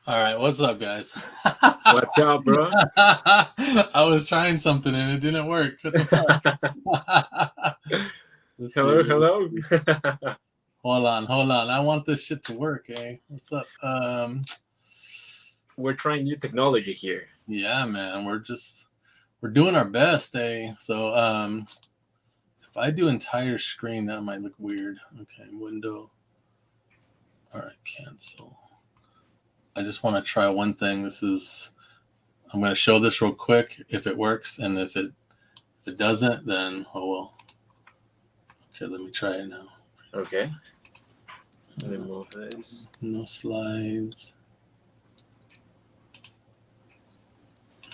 All right, what's up, guys? What's up, bro? I was trying something and it didn't work. What the fuck? Hello. Hold on. I want this shit to work, eh? What's up? We're trying new technology here. Yeah, man. We're doing our best, eh? So if I do entire screen, that might look weird. Okay, window. All right, cancel. I just want to try one thing. I'm going to show this real quick if it works, and if it doesn't, then oh well. Okay, let me try it now. Okay. Let me move this. No slides.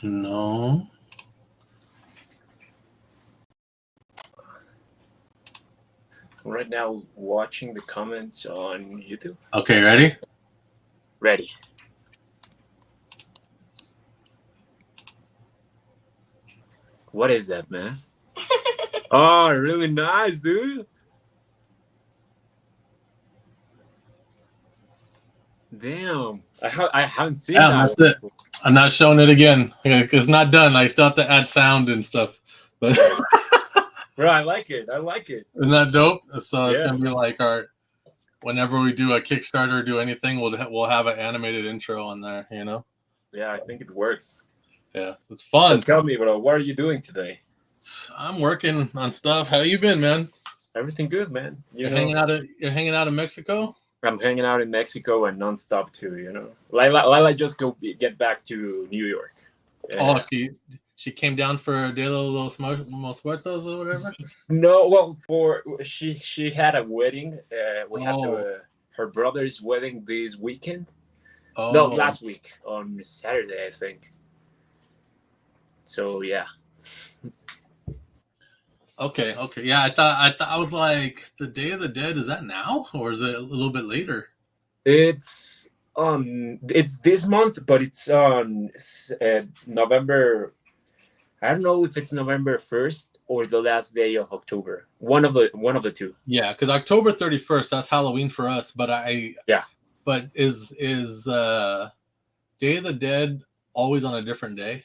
No. right now watching the comments on YouTube. Okay, ready? Ready. What is that, man? Oh, really nice, dude. Damn, I haven't seen Yeah, that. that's it. I'm not showing it again. It's not done. I still have to add sound and stuff. But Bro, I like it. I like it. isn't that dope? So it's Yeah. gonna be like our whenever we do a Kickstarter or do anything, we'll have an animated intro on there. You know? Yeah, I think it works. Yeah, it's So fun. tell me, bro, what are you doing today? I'm working on stuff. How you been, man? Everything good, man. You're hanging out in Mexico? I'm hanging out in Mexico and nonstop too. You know, Lila just get back to New York. Oh, she came down for Dia de los Muertos or whatever. No, well, she had a wedding. We had Oh. her brother's wedding this weekend. Oh, No, last week on Saturday, I think. So yeah. Okay. Yeah, I thought I was like, the Day of the Dead, is that now or is it a little bit later? It's this month, but it's on November. I don't know if it's November 1st or the last day of October. One of the two. Yeah, because October 31st, that's Halloween for us. But But is Day of the Dead always on a different day?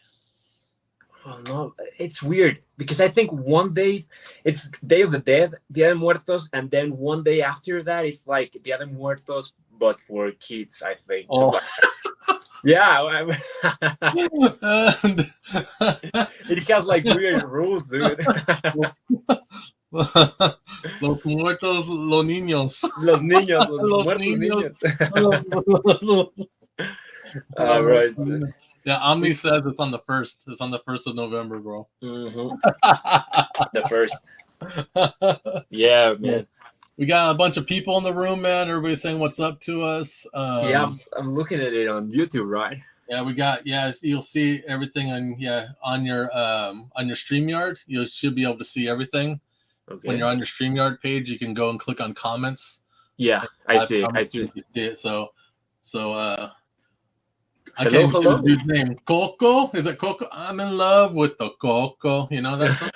Oh no, it's weird because I think one day it's Day of the Dead, Dia de Muertos, and then one day after that it's like Dia de Muertos, but for kids, I think. Oh. So, yeah, it has like weird rules, dude. Los muertos, los niños. Los niños, los muertos niños. Right. Yeah, Omni says it's on the 1st. It's on the 1st of November, bro. Mm-hmm. The 1st. Yeah, man. We got a bunch of people in the room, man. Everybody's saying what's up to us. Yeah, I'm looking at it on YouTube, right? Yeah, we got you'll see everything on your StreamYard. You should be able to see everything. Okay. When you're on your StreamYard page, you can go and click on comments. Yeah, I see it. You see it. So I hello, can't hello. the dude's name. Coco? Is it Coco? I'm in love with the Coco. You know that song?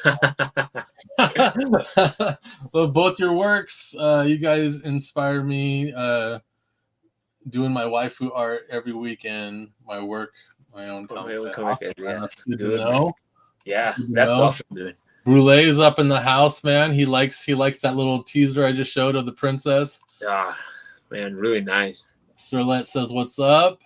Well, both your works, you guys inspire me. Doing my waifu art every weekend. My work, my own comic. Awesome. Yeah, that's good to know. Yeah, that's awesome, dude. Brule's up in the house, man. He likes that little teaser I just showed of the princess. Ah, man, really nice. Sirlet says, "What's up?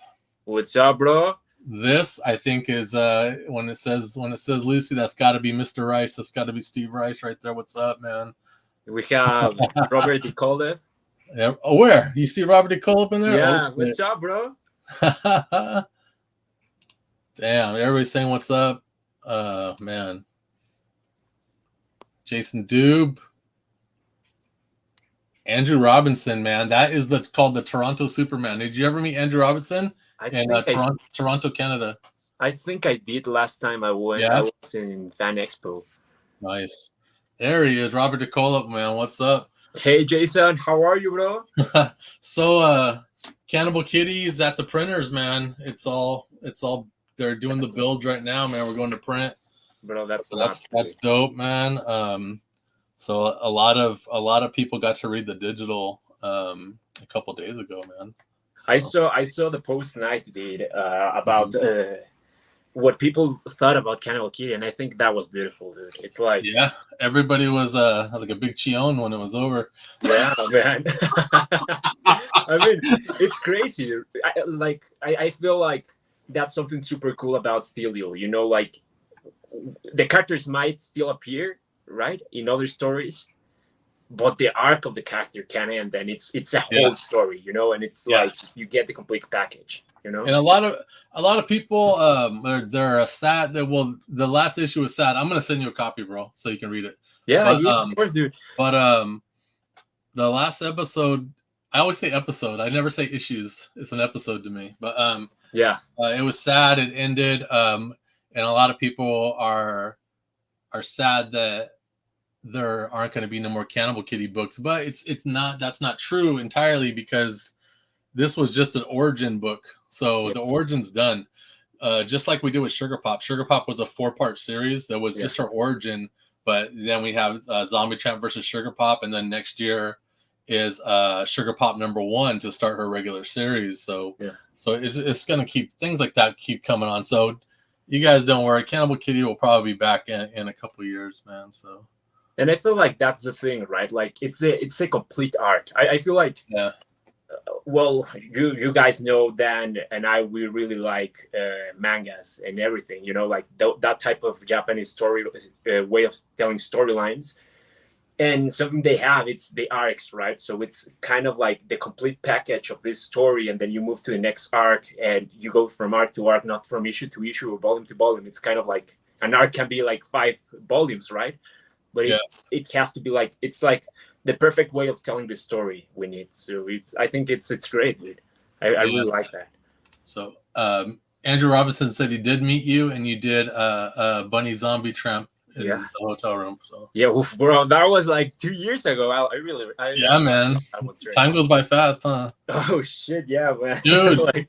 What's up, bro?" This I think is when it says Lucy, that's got to be Mr. Rice. That's got to be Steve Rice right there. What's up, man? We have Robert DeCole. Yeah. Oh, where you see Robert DeCole up in there? Yeah. What's up, bro? Damn, everybody's saying what's up. Man. Jason Dube. Andrew Robinson, man. That is called the Toronto Superman. Did you ever meet Andrew Robinson? In Toronto, Canada. I think I did last time I went. Yeah. I was in Fan Expo. Nice. There he is, Robert DeCole, man. What's up? Hey, Jason. How are you, bro? So, Cannibal Kitty is at the printers, man. It's all. They're doing the build right now, man. We're going to print. Bro, that's dope, man. So a lot of people got to read the digital a couple days ago, man. So. I saw the post Night did about what people thought about Cannibal Kitty, and I think that was beautiful, dude. It's like everybody was like a big chion when it was over. Yeah, man. I mean, it's crazy. I feel like that's something super cool about Steelio. You know, like the characters might still appear, right, in other stories, but the arc of the character can end, and it's a whole story, you know, and it's like you get the complete package, you know. And a lot of people they're sad that the last issue was sad. I'm gonna send you a copy, bro, so you can read it. Yeah, of course, dude. But the last episode, I always say episode. I never say issues. It's an episode to me. But it was sad. It ended. And a lot of people are sad that there aren't going to be no more Cannibal Kitty books, but that's not true entirely, because this was just an origin book. So the origin's done. Just like we did with Sugar Pop. Sugar Pop was a 4-part series that was just our origin, but then we have Zombie Tramp versus Sugar Pop, and then next year is Sugar Pop #1 to start her regular series. So it's going to keep things like that keep coming on. So you guys don't worry. Cannibal Kitty will probably be back in a couple of years, man. So. And I feel like that's the thing, right? Like it's a complete arc. I feel like, well, you guys know Dan and I, we really like mangas and everything, you know, like that type of Japanese story way of telling storylines. And something they have, it's the arcs, right? So it's kind of like the complete package of this story, and then you move to the next arc, and you go from arc to arc, not from issue to issue or volume to volume. It's kind of like an arc can be like 5 volumes, right? But it has to be like, it's like the perfect way of telling the story we need. So I think it's great, dude. I really like that. So Andrew Robinson said he did meet you, and you did Bunny Zombie Tramp in the hotel room. So bro, that was like 2 years ago. Man, time goes by fast, huh? Oh shit, yeah, man. Dude, like,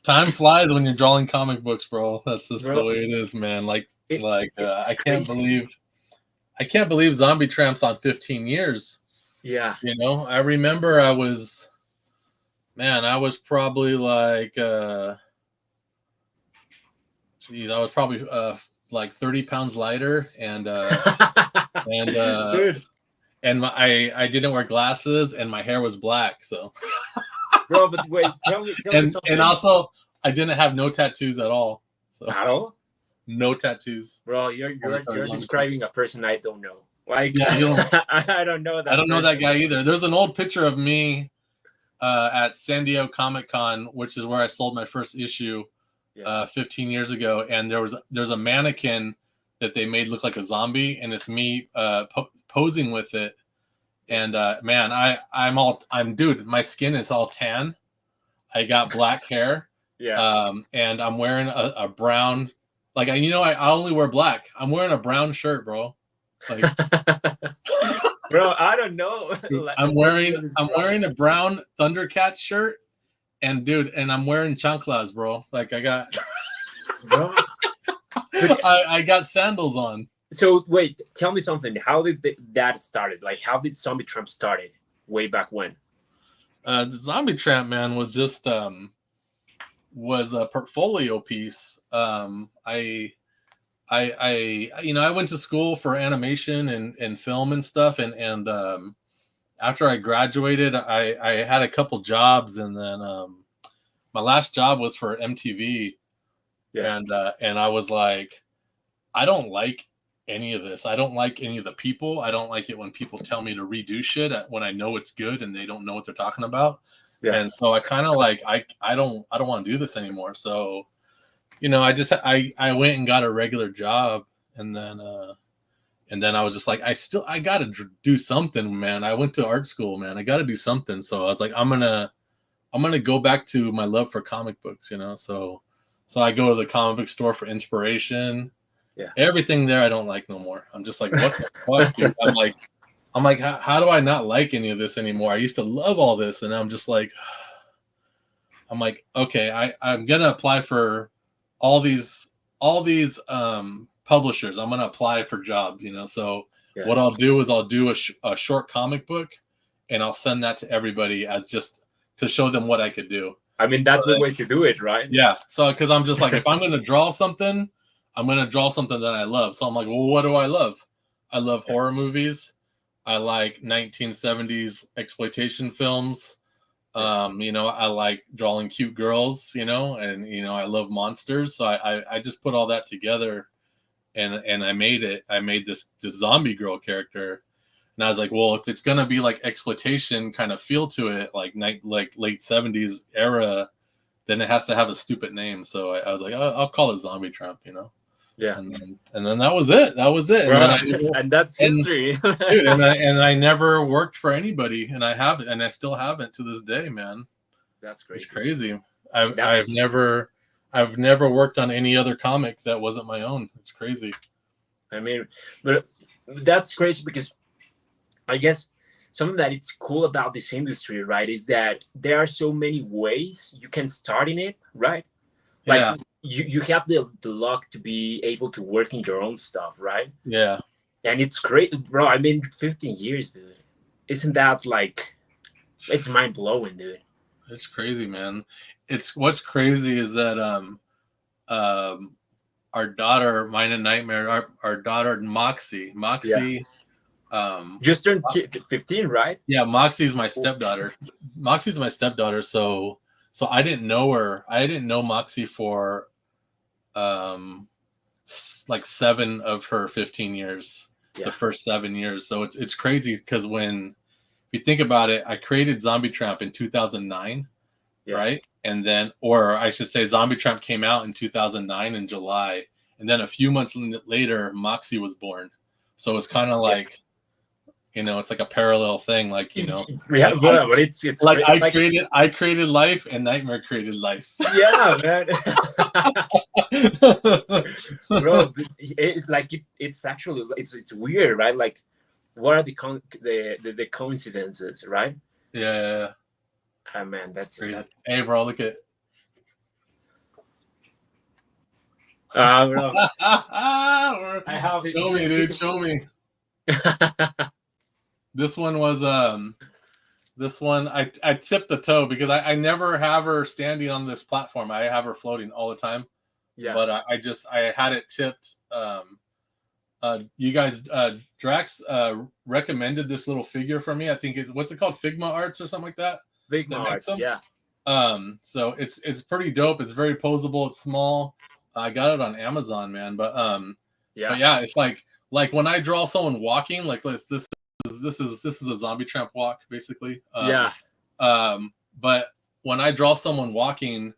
time flies when you're drawing comic books, bro. That's just the way it is, man. I can't believe Zombie Tramp's on 15 years. Yeah. You know, I remember I was probably like, I was probably like 30 pounds lighter, and I didn't wear glasses, and my hair was black. So, bro, but wait, tell me something. And also, I didn't have no tattoos at all. So. At all? No tattoos. Bro, you're describing a person I don't know. Like, I don't know that. I don't know that guy either. There's an old picture of me at San Diego Comic-Con, which is where I sold my first issue 15 years ago, and there's a mannequin that they made look like a zombie, and it's me posing with it. And man, dude, my skin is all tan. I got black hair. And I'm wearing a brown. Like, I only wear black. I'm wearing a brown shirt, bro. Like, bro, I don't know. I'm wearing a brown Thundercat shirt, and dude, and I'm wearing chanclas, bro. Like, I got, bro, I got sandals on. So wait, tell me something. How did that started? Like, how did Zombie Tramp started? Way back when? The Zombie Tramp, man, was just was a portfolio piece. I went to school for animation and film and stuff, and after I graduated, I had a couple jobs, and then my last job was for MTV, and I was like, I don't like any of this. I don't like any of the people. I don't like it when people tell me to redo shit when I know it's good and they don't know what they're talking about. And so I kind of like, I don't want to do this anymore. So, I went and got a regular job, and then I was just like, I got to do something, man. I went to art school, man. I got to do something. So I was like, I'm going to go back to my love for comic books, So I go to the comic book store for inspiration. Everything there I don't like no more. I'm just like, what the fuck, dude? I'm like, how do I not like any of this anymore? I used to love all this, and I'm just like, okay, I'm gonna apply for all these publishers. I'm gonna apply for jobs, So what I'll do is I'll do a short comic book, and I'll send that to everybody as just to show them what I could do. I mean, that's the way to do it, right? Yeah. So because I'm just like, if I'm gonna draw something, I'm going to draw something that I love. So I'm like, well, what do I love? I love horror movies. I like 1970s exploitation films. I like drawing cute girls, and, I love monsters. So I just put all that together, and I made it. I made this zombie girl character. And I was like, well, if it's going to be like exploitation kind of feel to it, like late 70s era, then it has to have a stupid name. So I was like, I'll call it Zombie Tramp, Yeah, and then that was it. And that's history. Dude, and I never worked for anybody, and I haven't, and I still haven't to this day, man. That's crazy. It's crazy. I've never worked on any other comic that wasn't my own. It's crazy. I mean, but that's crazy because I guess something that it's cool about this industry, right, is that there are so many ways you can start in it, right? Like Yeah. you have the luck to be able to work in your own stuff, right? Yeah. And it's great, bro. I mean, 15 years, dude. Isn't that like, it's mind blowing, dude. It's crazy, man. It's what's crazy is that our daughter, mine and Nightmare, our daughter Moxie, Just turned 15, right? yeah, Moxie's my stepdaughter. Moxie's my stepdaughter, so I didn't know her. I didn't know Moxie for like 7 of her 15 years. Yeah. The first 7 years. So it's crazy because when if you think about it, I created Zombie Tramp in 2009, right? And then, or I should say, Zombie Tramp came out in 2009 in July, and then a few months later, Moxie was born. So it's kind of like, you know, it's like a parallel thing, like, you know. Yeah, like but it's like like, I created life, and Nightmare created life. Yeah, man. Bro, it's actually it's weird, right? Like, what are the coincidences, right? Yeah. Oh, man, that's crazy. Hey, bro, look at. Bro. I have it. Show me, dude. Show me. This one was this one I tipped the toe because I never have her standing on this platform. I have her floating all the time. Yeah. But I had it tipped. You guys, Drax recommended this little figure for me. I think what's it called? Figma Arts or something like that. Figma Arts, yeah. So it's pretty dope. It's very posable. It's small. I got it on Amazon, man. But yeah, it's like when I draw someone walking, like this is a Zombie Tramp walk, basically. But when I draw someone walking,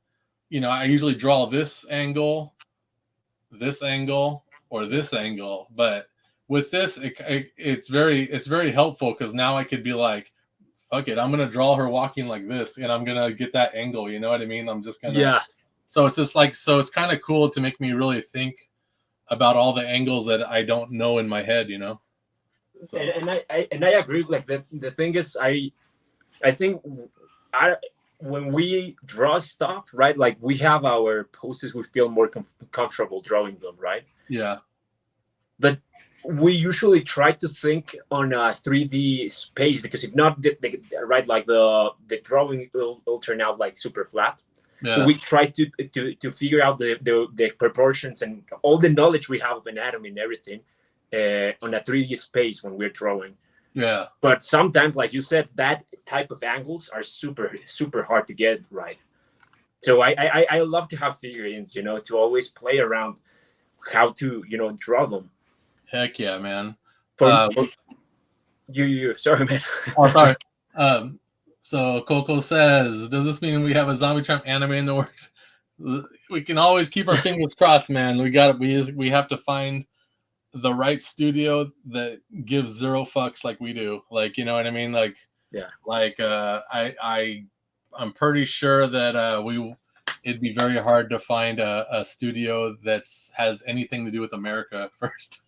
you know, I usually draw this angle, or this angle. But with this, it's very helpful because now I could be like, fuck it, I'm gonna draw her walking like this, and I'm gonna get that angle. You know what I mean? I'm just gonna. So it's just like, so it's kind of cool to make me really think about all the angles that I don't know in my head. You know. So. And I agree. Like the thing is, I think when we draw stuff, right? Like we have our poses, we feel more comfortable drawing them, right? Yeah. But we usually try to think on a 3D space because if not, right, like the drawing will turn out like super flat. Yeah. So we try to figure out the proportions and all the knowledge we have of anatomy and everything on a 3D space when we're drawing. Yeah. But sometimes, like you said, that type of angles are super hard to get right. So I love to have figurines, you know, to always play around how to, you know, draw them. Heck yeah, man. You sorry, man. Oh, sorry. So Coco says, does this mean we have a Zombie Tramp anime in the works? We can always keep our fingers crossed, man. We have to find the right studio that gives 0 fucks like we do. Like, you know what I mean? Like, yeah. Like, I'm pretty sure that it'd be very hard to find a studio has anything to do with America first.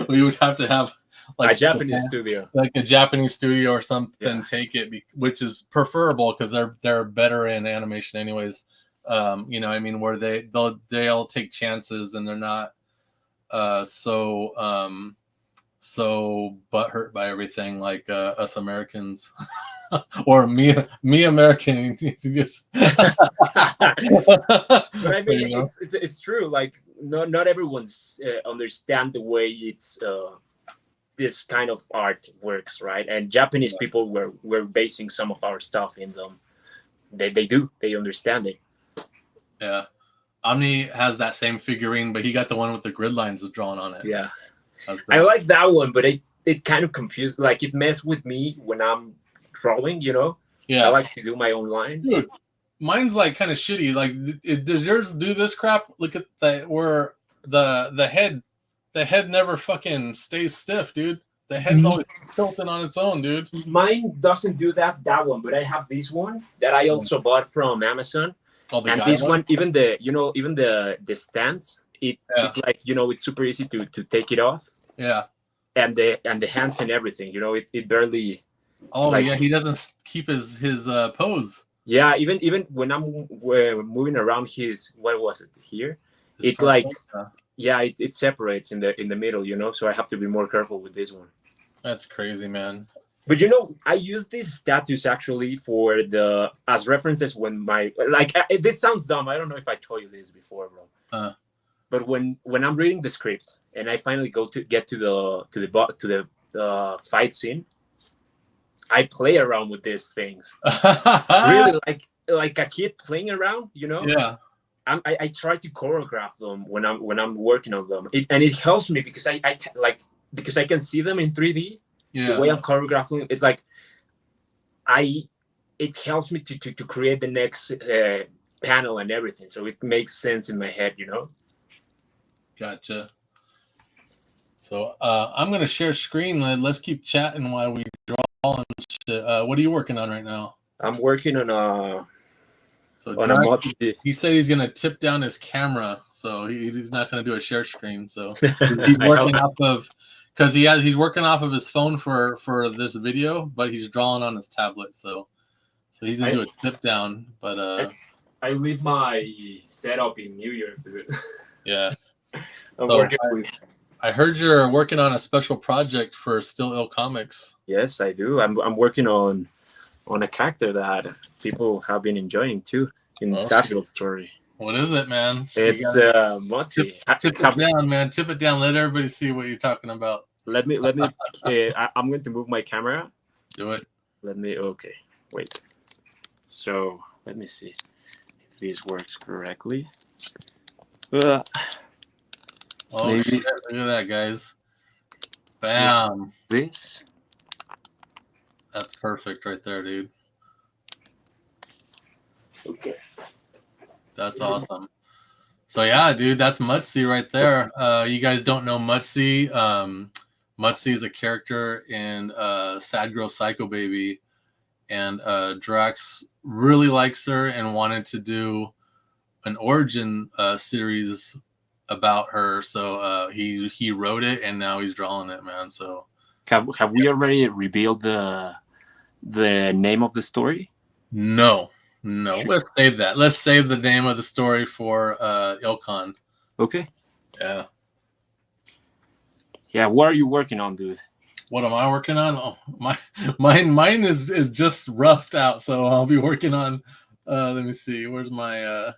We would have to have like a Japanese studio, like a Japanese studio or something. Take it, which is preferable because they're better in animation, anyways. You know, I mean, where they'll take chances and they're not so butthurt by everything like us Americans. Or me American. Just but I mean, you know? it's true. Like not everyone's understand the way it's this kind of art works, right? And Japanese people were basing some of our stuff in them. They understand it. Yeah, Omni has that same figurine, but he got the one with the grid lines drawn on it. Yeah, I like that one, but it kind of confused. Like it messed with me when I'm drawing, you know. I like to do my own lines. Dude, mine's like kind of shitty. Like, does yours do this crap? Look at that, where the head never fucking stays stiff, dude. The head's always tilting on its own, dude. Mine doesn't do that one, but I have this one that I also bought from Amazon. And this one, even the stands, it like, you know, it's super easy to take it off. Yeah. and the hands and everything. It barely. Oh Like, yeah, he doesn't keep his pose. yeah, even when I'm moving around his, what was it here? His It like, torso. yeah, it separates in the middle, so I have to be more careful with this one. That's crazy, man. But I use these statues actually for as references when this sounds dumb. I don't know if I told you this before, bro. But when I'm reading the script and I finally get to the fight scene, I play around with these things. Really, like a kid playing around, Yeah. I try to choreograph them when I'm working on them, and it helps me because because I can see them in 3D. Yeah. The way I'm choreographing, it's like it helps me to create the next panel and everything, so it makes sense in my head. Gotcha. So I'm gonna share screen. Let's keep chatting while we draw and shit. What are you working on right now? I'm working on a. So Drax, he said he's gonna tip down his camera, so he's not gonna do a share screen. So he's working off of, because he's working off of his phone for this video, but he's drawing on his tablet. So he's gonna do a tip down. But I leave my setup in New York, dude. Yeah. I heard you're working on a special project for Still Ill Comics. Yes, I do. I'm working on a character that people have been enjoying too in Satchel story. What is it, man? It's Motzi. Tip it down, man. Tip it down. Let everybody see what you're talking about. Let me. I'm going to move my camera. Do it. Okay. Wait. So let me see if this works correctly. Oh, maybe. Shit. Look at that, guys. Bam. This. That's perfect right there, dude. Okay. That's awesome. So yeah, dude, that's Mutzi right there. You guys don't know Mutzi. Mutzi is a character in Sad Girl Psycho Baby, and Drax really likes her and wanted to do an origin series about her. So he wrote it, and now he's drawing it, man. So have we already revealed the name of the story? No. Let's save that. Let's save the name of the story for Ilcon. Okay. Yeah. Yeah. What are you working on, dude? What am I working on? Oh, mine is just roughed out, so I'll be working on. Let me see. Where's my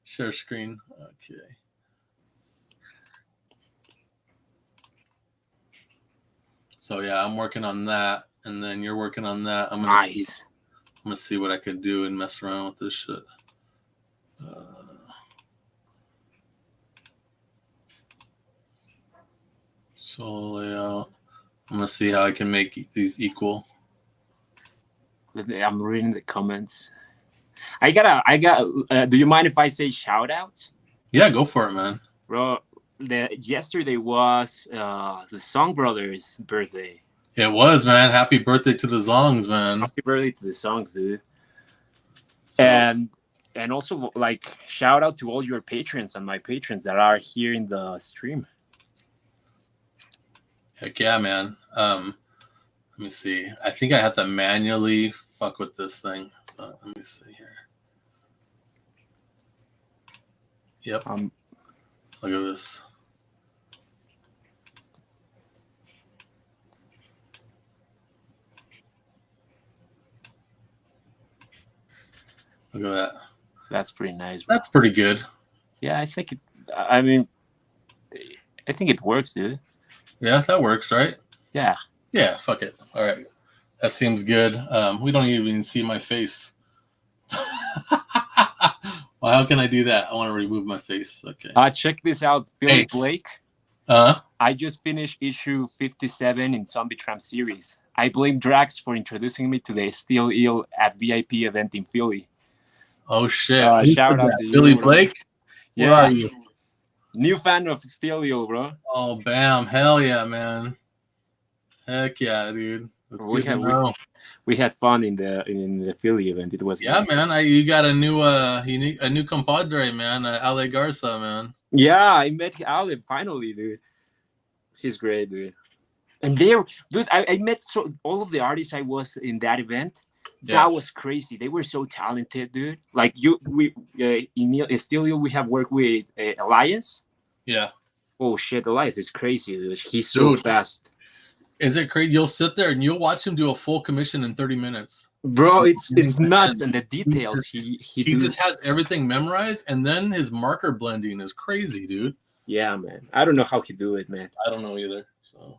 share screen? Okay. So yeah, I'm working on that, and then you're working on that. I'm gonna see what I could do and mess around with this shit. So layout. I'm gonna see how I can make these equal. I'm reading the comments. I got. Do you mind if I say shout outs? Yeah, go for it, man. Bro, yesterday was the Song Brothers' birthday. It was, man. Happy birthday to the Zongs, man. Happy birthday to the Songs, dude. So, and also, like, shout out to all your patrons and my patrons that are here in the stream. Heck yeah, man. Let me see. I think I have to manually fuck with this thing. So let me see here. Yep. Look at this. Look at that. That's pretty nice, bro. That's pretty good. Yeah, I think it. I mean, I think it works, dude. Yeah, that works, right? Yeah. Yeah, fuck it. All right. That seems good. We don't even see my face. Well, how can I do that? I want to remove my face. Okay. Check this out, Philly Blake. I just finished issue 57 in Zombie Tramp series. I blame Drax for introducing me to the Still Ill at VIP event in Philly. Oh shit! Shout out to Billy Blake. Yeah. Where are you? New fan of Still Ill, bro. Oh, bam! Hell yeah, man! Heck yeah, dude. We had fun in the Philly event. It was great. Man. You got a new compadre, man. Ale Garza, man. Yeah, I met Ale finally, dude. He's great, dude. And there, dude, I met all of the artists I was in that event. Yeah. That was crazy. They were so talented, dude. Like we in Estelio, we have worked with Elias. Yeah. Oh shit, Elias is crazy, dude. He's so fast. Is it crazy? You'll sit there and you'll watch him do a full commission in 30 minutes. Bro, it's nuts, and the details he just has everything memorized, and then his marker blending is crazy, dude. Yeah, man. I don't know how he do it, man. I don't know either. So.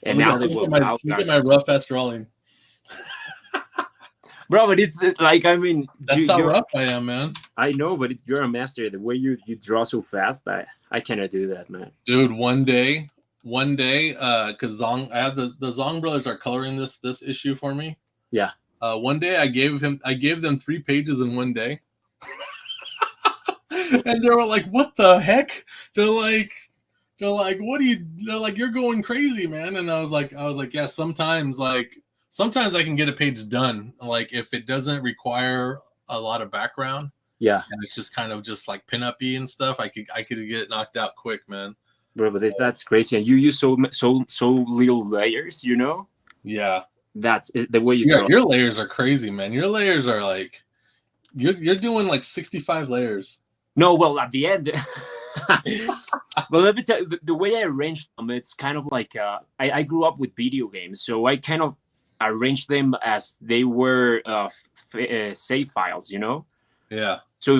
And now they look at my rough ass drawing. Bro, but it's like, I mean, that's how rough I am, man. I know, but you're a master. The way you draw so fast, I cannot do that, man. Dude, one day, because Zong, I have the Zong brothers are coloring this issue for me. Yeah. One day I gave them 3 pages in one day, and they were like, "What the heck?" They're like, "What are you?" They're like, "You're going crazy, man." And I was like, "Yeah, sometimes I can get a page done, like if it doesn't require a lot of background. Yeah, and it's just kind of just like pin-up-y and stuff. I could get it knocked out quick, man. Bro, but that's crazy. And you use so little layers, you know? Yeah, that's the way you draw. Your layers are crazy, man. Your layers are like you're doing like 65 layers. No, well, at the end. But let me tell you, the way I arranged them, it's kind of like I grew up with video games, so I kind of arranged them as they were save files, you know? Yeah. So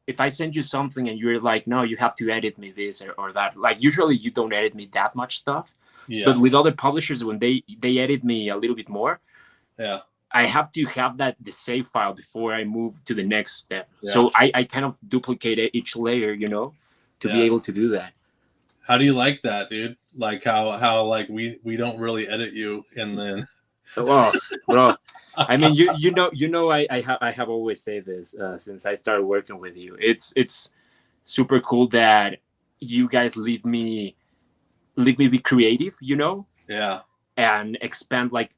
if I send you something and you're like, no, you have to edit me this or that, like usually you don't edit me that much stuff. Yeah. But with other publishers, when they edit me a little bit more, yeah, I have to have the save file before I move to the next step. Yeah. So I kind of duplicate each layer, you know, to be able to do that. How do you like that, dude? Like how like we don't really edit you and then. Well, bro. I mean, you know, I have always said this since I started working with you. It's super cool that you guys leave me be creative, you know. Yeah. And expand. Like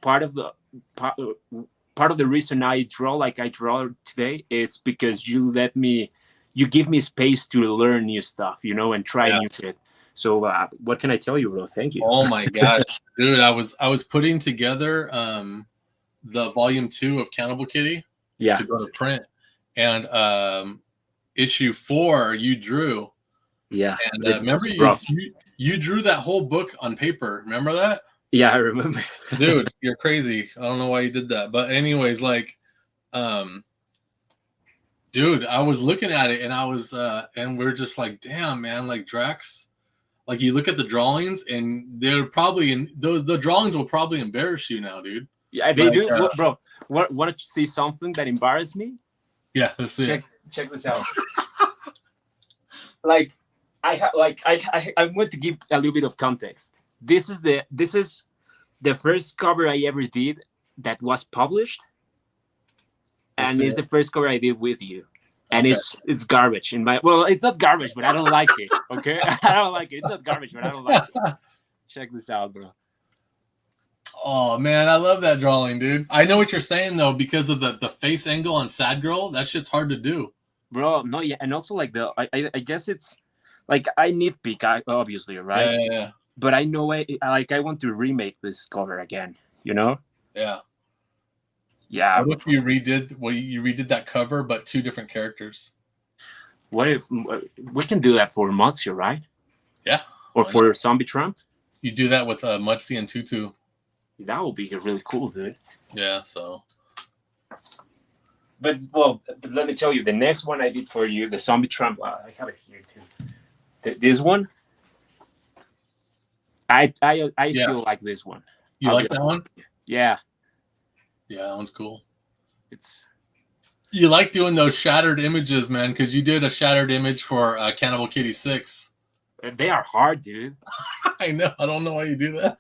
part of the reason I draw like I draw today is because you give me space to learn new stuff, you know, and try new shit. So what can I tell you, bro? Thank you. Oh my gosh, dude! I was putting together the volume 2 of Cannibal Kitty to go to print, and issue 4 you drew. Yeah, and remember you drew that whole book on paper. Remember that? Yeah, I remember. Dude, you're crazy. I don't know why you did that, but anyways, like, dude, I was looking at it and I was and we're just like, damn, man, like Drax. Like you look at the drawings and they're probably the drawings will probably embarrass you now, dude. Yeah, they do, bro. Want to see something that embarrassed me? Yeah, let's see. Check this out. Like I'm going to give a little bit of context. This is the first cover I ever did that was published, and it's the first cover I did with you. And it's garbage it's not garbage, but I don't like it. Okay, I don't like it. It's not garbage, but I don't like it. Check this out, bro. Oh man, I love that drawing, dude. I know what you're saying though, because of the face angle on Sad Girl. That shit's hard to do, bro. No, yeah, and also like I guess it's like I nitpick, obviously, right? Yeah. But I know I want to remake this cover again. You know? Yeah. Yeah. What if you redid that cover, but 2 different characters? What if we can do that for Mutsi, right? Yeah. Or for Zombie Trump? You do that with Mutsi and Tutu. That would be really cool, dude. Yeah. So. But let me tell you, the next one I did for you, the Zombie Trump. I have it here too. This one. I still like this one. You like that one? Yeah. Yeah, that one's cool. You like doing those shattered images, man, because you did a shattered image for Cannibal Kitty 6. They are hard, dude. I know. I don't know why you do that.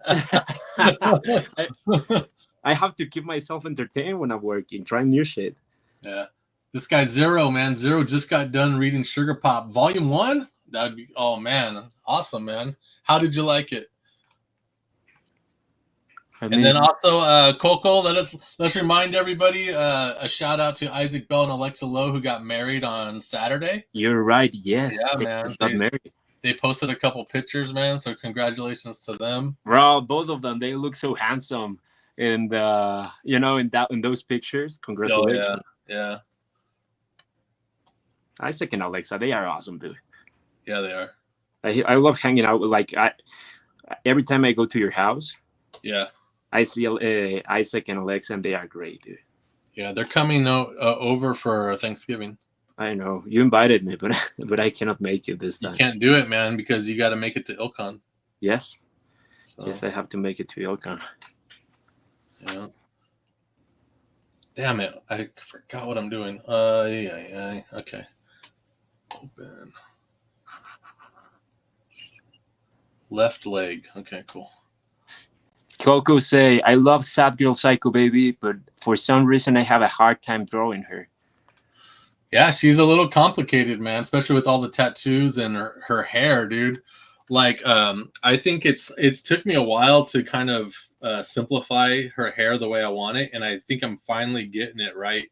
I have to keep myself entertained when I'm working, trying new shit. Yeah. This guy Zero, man. Zero just got done reading Sugar Pop Volume 1. That'd be, oh man, awesome, man. How did you like it? And then also Coco, let's remind everybody a shout out to Isaac Bell and Alexa Lowe, who got married on Saturday. You're right. Yes. Yeah, man. they posted a couple pictures, man. So congratulations to them, bro. Both of them, they look so handsome, and in those pictures. Oh yeah, Congratulations, yeah, Isaac and Alexa. They are awesome, dude. yeah. They are. I love hanging out with every time I go to your house. Yeah, I see Isaac and Alexa, and they are great, dude. yeah. They're coming over for Thanksgiving. I know you invited me, but but I cannot make it this You time. can't do it, man, because you got to make it to Ilcon. Yes, So, yes, I have to make it to Ilcon. yeah. Damn it! I forgot what I'm doing. Yeah. Okay. Open. Left leg. Okay, cool. Coco say, I love Sad Girl Psycho Baby, but for some reason I have a hard time drawing her. Yeah, she's a little complicated, man, especially with all the tattoos and her hair, dude. Like, I think it's took me a while to kind of simplify her hair the way I want it, and I think I'm finally getting it right.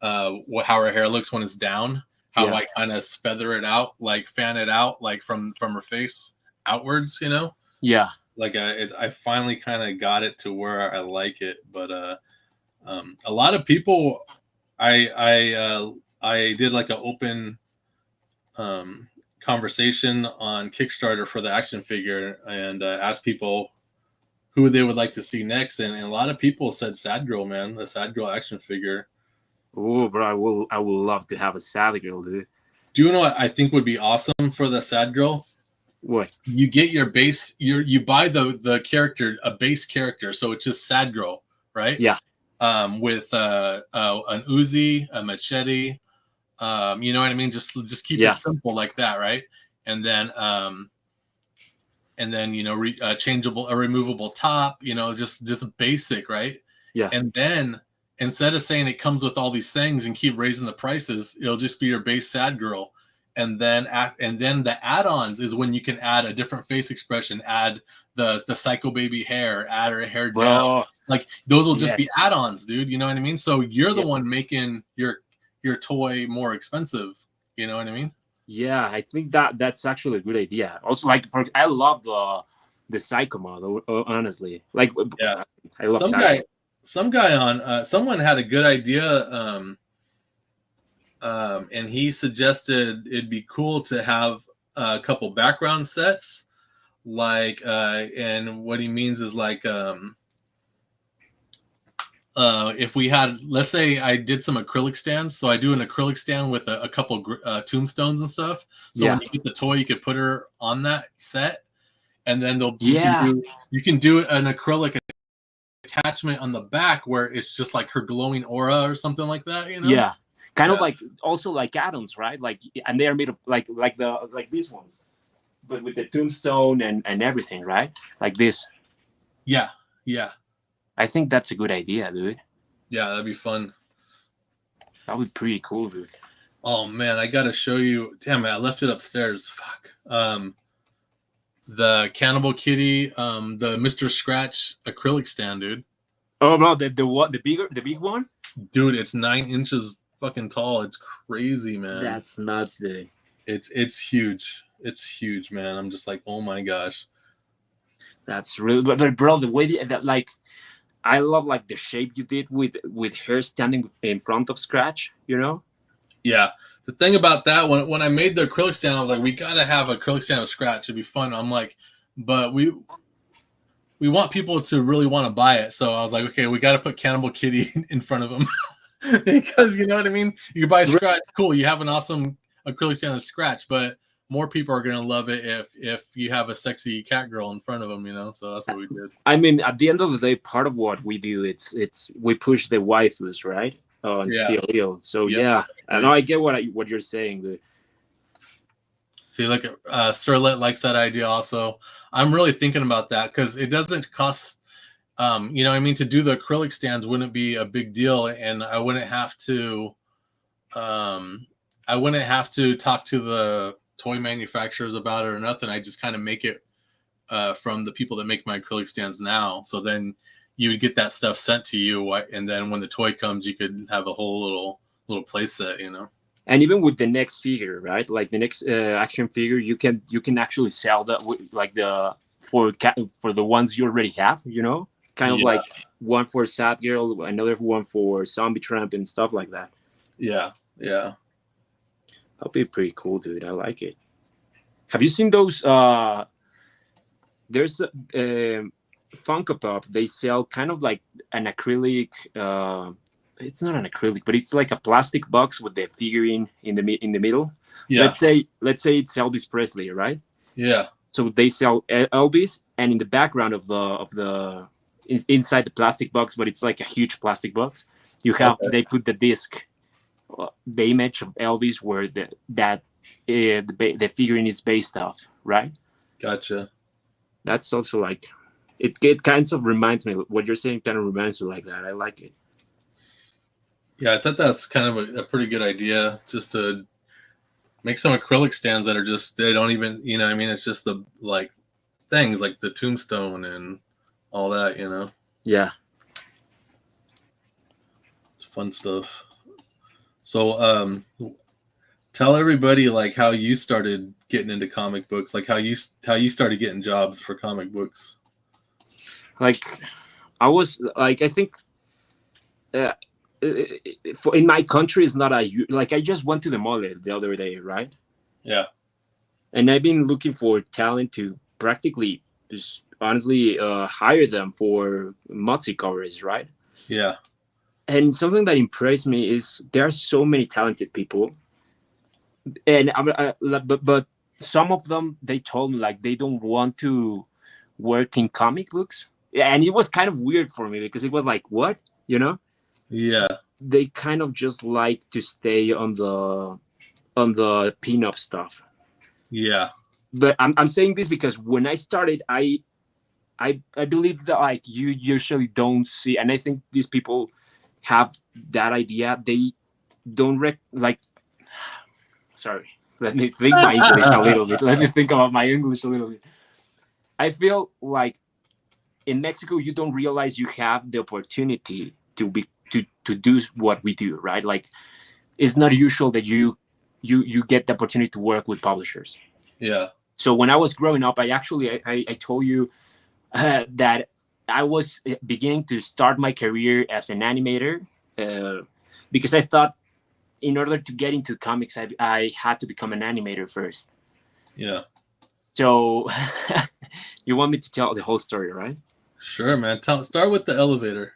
How her hair looks when it's down, how Yeah. I kind of feather it out, like fan it out, like from her face outwards, you know. Yeah. Like I finally kind of got it to where I like it, but a lot of people, I did like an open conversation on Kickstarter for the action figure and asked people who they would like to see next, and a lot of people said Sad Girl, man, the Sad Girl action figure. Oh, bro, I will love to have a Sad Girl, dude. Do you know what I think would be awesome for the Sad Girl? What? You get your base, you buy the character, a base character, so it's just Sad Girl, right? Yeah. With an Uzi, a machete, you know what I mean? Just keep it simple like that, right? And then changeable, a removable top, you know, just basic, right? Yeah. And then instead of saying it comes with all these things and keep raising the prices, it'll just be your base Sad Girl. And then the add-ons is when you can add a different face expression, add the Psycho Baby hair, add her hair down. Like those will just be add-ons, dude. You know what I mean? So you're the one making your toy more expensive. You know what I mean? Yeah, I think that's actually a good idea. Also, like I love the Psycho model. Honestly, like yeah, I love Psycho. Some guy on someone had a good idea. And he suggested it'd be cool to have a couple background sets, like, and what he means is like, if we had, let's say I did some acrylic stands, so I do an acrylic stand with a couple tombstones and stuff. So when you get the toy, you could put her on that set, and then you can do an acrylic attachment on the back where it's just like her glowing aura or something like that, you know? Yeah. Kind of like also like atoms, right? Like, and they are made of like these ones, but with the tombstone and everything, right? Like this. Yeah. I think that's a good idea, dude. Yeah, that'd be fun. That would be pretty cool, dude. Oh man, I gotta show you. Damn it, I left it upstairs. Fuck. The Cannibal Kitty, the Mr. Scratch acrylic stand, dude. Oh no, the what? The big one? Dude, it's 9 inches fucking tall. It's crazy, man. That's nuts, dude. It's huge. It's huge, man. I'm just like, oh my gosh. That's really, but bro, the way that like, I love like the shape you did with her standing in front of Scratch, you know? Yeah. The thing about that, when I made the acrylic stand, I was like, we gotta have an acrylic stand with Scratch. It'd be fun. I'm like, but we want people to really want to buy it. So I was like, okay, we got to put Cannibal Kitty in front of them. Because you know what I mean? You buy Scratch, cool. You have an awesome acrylic stand with Scratch, but more people are gonna love it if you have a sexy cat girl in front of them, you know. So that's what we did. I mean, at the end of the day, part of what we do, it's we push the waifus, right? And Steel Eel. So yeah, I know I get what you're saying, dude. See, look at Sirlet likes that idea also. I'm really thinking about that because it doesn't cost. You know what I mean? To do the acrylic stands wouldn't be a big deal, and I wouldn't have to talk to the toy manufacturers about it or nothing. I just kind of make it from the people that make my acrylic stands now. So then you would get that stuff sent to you, and then when the toy comes, you could have a whole little play set, you know? And even with the next figure, right? Like the next action figure, you can actually sell that like the for the ones you already have. Kind of Yeah. like one for Sad Girl, another one for Zombie Tramp and stuff like that. Yeah. Yeah. That'll be pretty cool, dude. I like it. Have you seen those? There's a Funko Pop. They sell kind of like an acrylic. It's not an acrylic, but it's like a plastic box with the figurine in the middle. Yeah. Let's say it's Elvis Presley, right? Yeah. So they sell Elvis, and in the background of the inside the plastic box, but it's like a huge plastic box. They put the disc, the image of Elvis, where the figurine is based off, right? Gotcha. That's also like it kind of reminds me what you're saying. Kind of reminds me like that. I like it. Yeah, I thought that's kind of a pretty good idea, just to make some acrylic stands that are just, they don't even, I mean, it's just the like things like the tombstone and all that, Yeah. It's fun stuff. So tell everybody like how you started getting into comic books, like how you started getting jobs for comic books. Like I was like, I think in my country it's not like I just went to the mall the other day, right? Yeah. And I've been looking for talent to practically just honestly hire them for multi covers, right? Yeah. And something that impressed me is there are so many talented people, and but some of them, they told me like they don't want to work in comic books. And it was kind of weird for me because it was like, what, Yeah. they kind of just like to stay on the pin-up stuff. Yeah. But I'm saying this because when I started, I believe that like you usually don't see, and I think these people have that idea. They don't sorry, let me think my English a little bit. Let me think about my English a little bit. I feel like in Mexico you don't realize you have the opportunity to do what we do, right? Like it's not usual that you get the opportunity to work with publishers. Yeah. So when I was growing up, I told you that I was beginning to start my career as an animator because I thought in order to get into comics, I had to become an animator first. Yeah. So you want me to tell the whole story, right? Sure, man. Start with the elevator.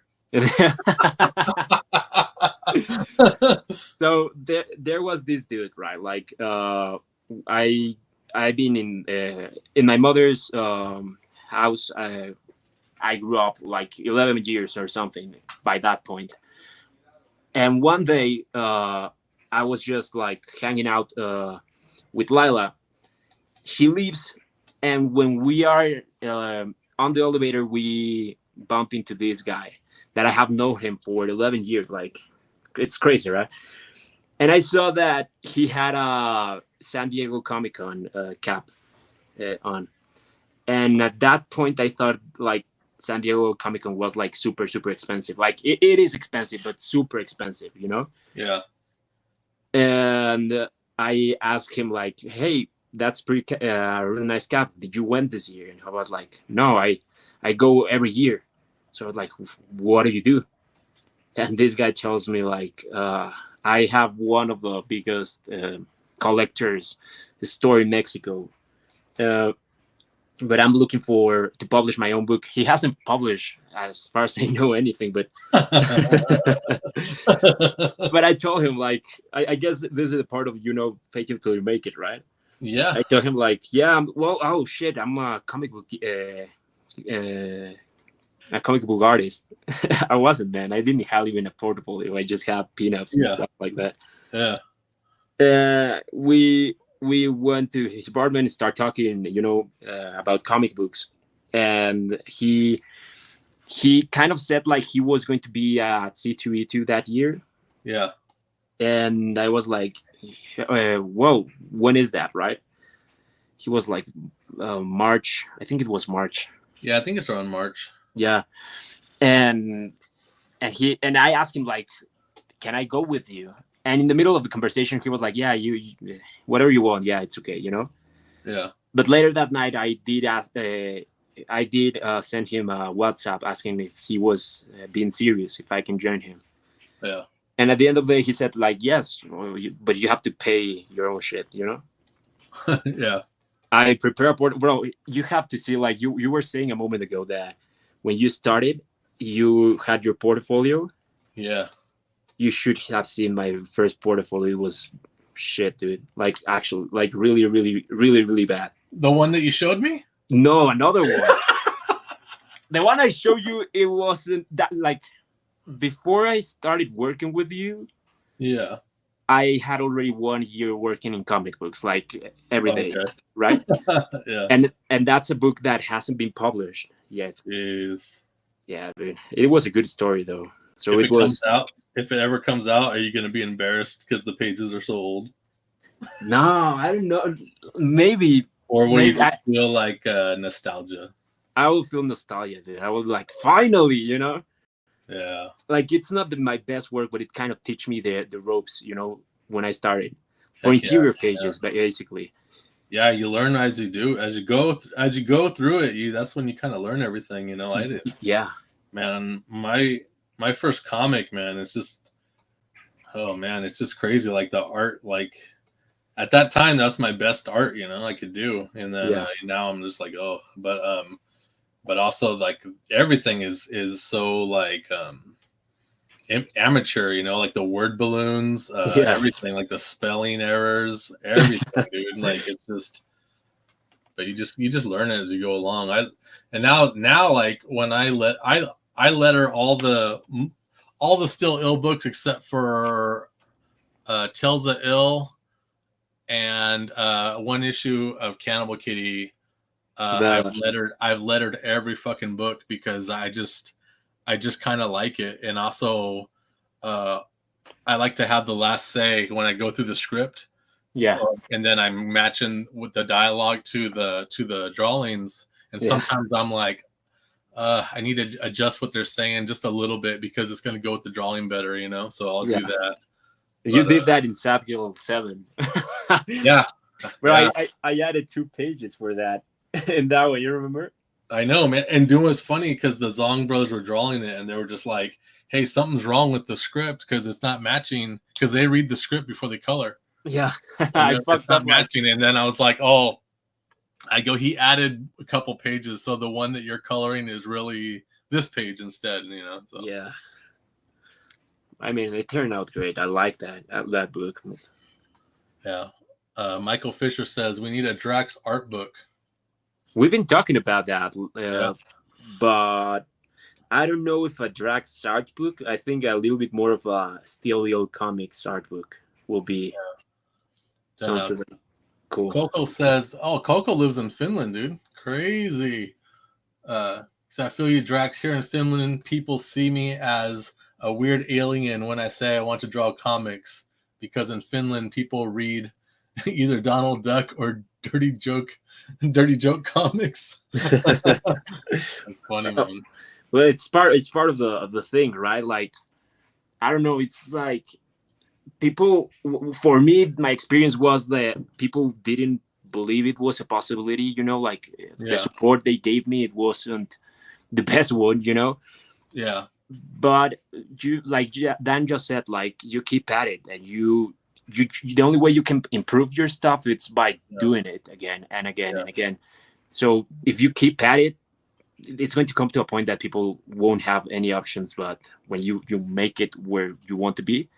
So there was this dude, right? Like I've been in my mother's house. I grew up like 11 years or something by that point. And one day I was just like hanging out with Lila. She leaves, and when we are on the elevator, we bump into this guy that I have known him for 11 years. Like, it's crazy, right? And I saw that he had a San Diego Comic Con cap on. And at that point, I thought like San Diego Comic Con was like super, super expensive. Like it is expensive, but super expensive, Yeah. And I asked him like, hey, that's pretty really nice cap. Did you win this year? And I was like, no, I go every year. So I was like, what do you do? And this guy tells me like, I have one of the biggest collectors store in Mexico. But I'm looking to publish my own book. He hasn't published, as far as I know, anything. But but I told him like, I guess this is a part of fake it till you make it, right? Yeah. I told him like, yeah, oh shit, I'm a comic book artist. I wasn't, man. I didn't have even a portfolio. I just had pinups and stuff like that. Yeah. We went to his apartment and started talking, about comic books, and he kind of said like he was going to be at C2E2 that year. Yeah. And I was like, well, when is that, right? He was like, March. I think it was March. Yeah, I think it's around March. Yeah. And I asked him like, can I go with you? And in the middle of the conversation, he was like, "Yeah, you whatever you want. Yeah, it's okay, Yeah. But later that night, I did send him a WhatsApp asking if he was being serious, if I can join him. Yeah. And at the end of the day, he said like, "Yes, but you have to pay your own shit." Yeah. I prepare a bro. You have to see, like you were saying a moment ago, that when you started, you had your portfolio. Yeah. You should have seen my first portfolio. It was shit, dude. Like actually, like really, really, really, really bad. The one that you showed me? No, another one. The one I showed you, it wasn't that, like, before I started working with you. Yeah. I had already 1 year working in comic books, like every day, Okay. right? Yeah. And that's a book that hasn't been published yet. Jeez. Yeah, dude. It was a good story though. So If it it was. comes out, if it ever comes out, are you going to be embarrassed because the pages are so old? No, I don't know. Maybe. Or will you maybe feel like nostalgia? I will feel nostalgia, dude. I will like finally, Yeah. like it's not my best work, but it kind of teach me the ropes, when I started for Heck yeah. interior pages, but basically. Yeah, you learn as you do, as you go through it. That's when you kind of learn everything. I did. Yeah. Man, my first comic, man, it's just, oh man, it's just crazy. Like the art, like at that time, that's my best art, I could do. And then now I'm just like, oh, but also like everything is so like amateur, like the word balloons, everything, like the spelling errors, everything, dude. Like it's just, but you just learn it as you go along. And now like when I letter all the Still Ill books except for Tales of Ill and one issue of Cannibal Kitty. I've lettered every fucking book because I just kind of like it, and also I like to have the last say when I go through the script. Yeah. And then I'm matching with the dialogue to the drawings, and sometimes I'm like, I need to adjust what they're saying just a little bit because it's going to go with the drawing better, So I'll do that. You did that in Sapgirl 7. Yeah. Bro, yeah. I added 2 pages for that. In that way, you remember? I know, man. And it was funny because the Zong brothers were drawing it, and they were just like, hey, something's wrong with the script because it's not matching, because they read the script before they color. Yeah. I fucked up matching. And then I was like, oh, he added a couple pages. So the one that you're coloring is really this page instead, So. Yeah. I mean, it turned out great. I like that book. Yeah. Michael Fisher says we need a Drax art book. We've been talking about that, but I don't know if a Drax art book. I think a little bit more of a Steel Eel Comics art book will be something cool. Coco says, oh, Coco lives in Finland, dude. Crazy. So I feel you, Drax. Here in Finland, people see me as a weird alien when I say I want to draw comics, because in Finland, people read either Donald Duck or Dirty Joke comics. That's funny, man. Well, it's part of the thing, right? Like, I don't know. It's like people. For me, my experience was that people didn't believe it was a possibility. Like the support they gave me, it wasn't the best one. Yeah. But you, like Dan just said, like you keep at it, and you the only way you can improve your stuff, it's by doing it again and again and again. So if you keep at it, it's going to come to a point that people won't have any options. But when you make it where you want to be,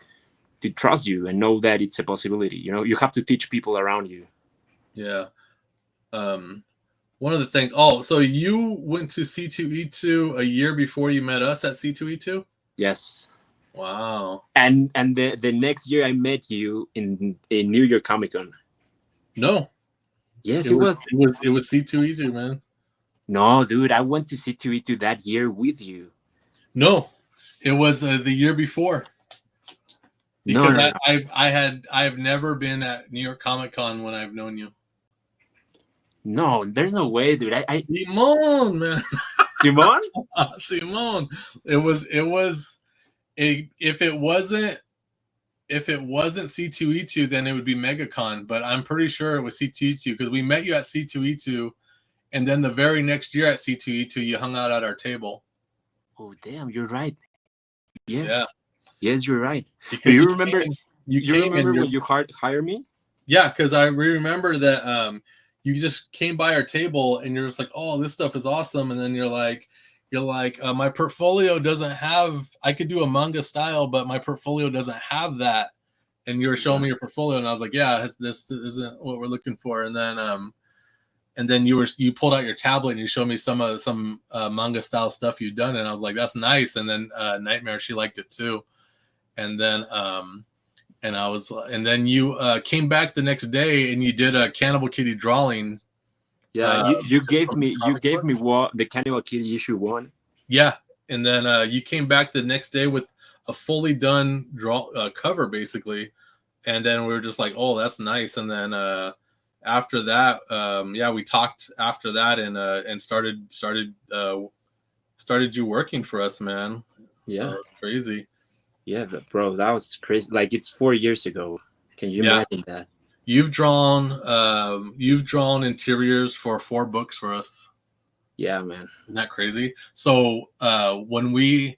to trust you and know that it's a possibility. You have to teach people around you. Yeah. One of the things. Oh, so you went to C2E2 a year before you met us at C2E2? Yes. Wow. And the next year I met you in New York Comic Con. No. Yes, it was C2E2, man. No, dude, I went to C2E2 that year with you. No, it was the year before. Because I've never been at New York Comic Con when I've known you. No, there's no way, dude. Simon, man. Simon? Simon. If it wasn't if it wasn't C2E2, then it would be MegaCon, but I'm pretty sure it was C2E2 because we met you at C2E2, and then the very next year at C2E2, you hung out at our table. Oh, damn, you're right. Yes. Yeah. Yes, you're right. Because Do you remember? You remember when you hired me? Yeah, because I remember that you just came by our table and you're just like, oh, this stuff is awesome, and then you're like, my portfolio doesn't have. I could do a manga style, but my portfolio doesn't have that. And you were showing me your portfolio, and I was like, yeah, this isn't what we're looking for. And then you pulled out your tablet and you showed me some manga style stuff you'd done, and I was like, that's nice. And then Nightmare, she liked it too. And then and then you came back the next day and you did a Cannibal Kitty drawing. Yeah, you gave me what the Cannibal Kitty issue 1. Yeah, and then you came back the next day with a fully done cover basically, and then we were just like, oh, that's nice. And then after that, we talked after that and started you working for us, man. Yeah, so crazy. Yeah, bro, that was crazy. Like, it's 4 years ago. Can you imagine that? You've drawn interiors for 4 books for us. Yeah, man. Isn't that crazy? So when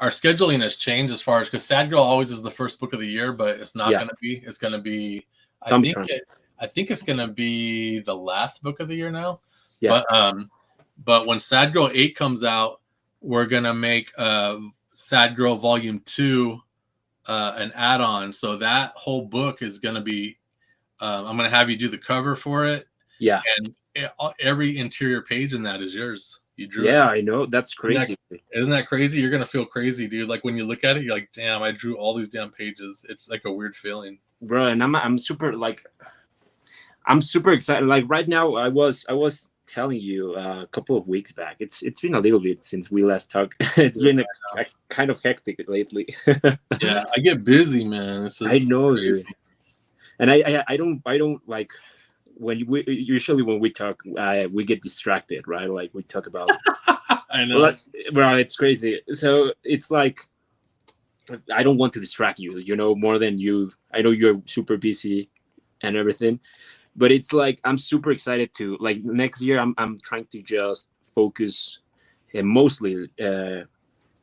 our scheduling has changed as far as, because Sad Girl always is the first book of the year, but it's not going to be. It's going to be. I think it's going to be the last book of the year now. Yeah. But when Sad Girl 8 comes out, we're gonna make Sad Girl Volume 2 an add-on. So that whole book is gonna be. I'm gonna have you do the cover for it. Yeah. And every interior page in that is yours. You drew. Yeah, it. I know. That's crazy. Isn't that crazy? You're gonna feel crazy, dude. Like when you look at it, you're like, damn, I drew all these damn pages. It's like a weird feeling, bro. And I'm super excited. Like right now, I was telling you a couple of weeks back. It's been a little bit since we last talked. It's been a kind of hectic lately. Yeah, I get busy, man. I know, dude. And I don't like when we talk, we get distracted, right? Like we talk about. I know. Bro, it's crazy. So it's like I don't want to distract you, more than you. I know you're super busy and everything. But it's like I'm super excited to, like, next year I'm trying to just focus mostly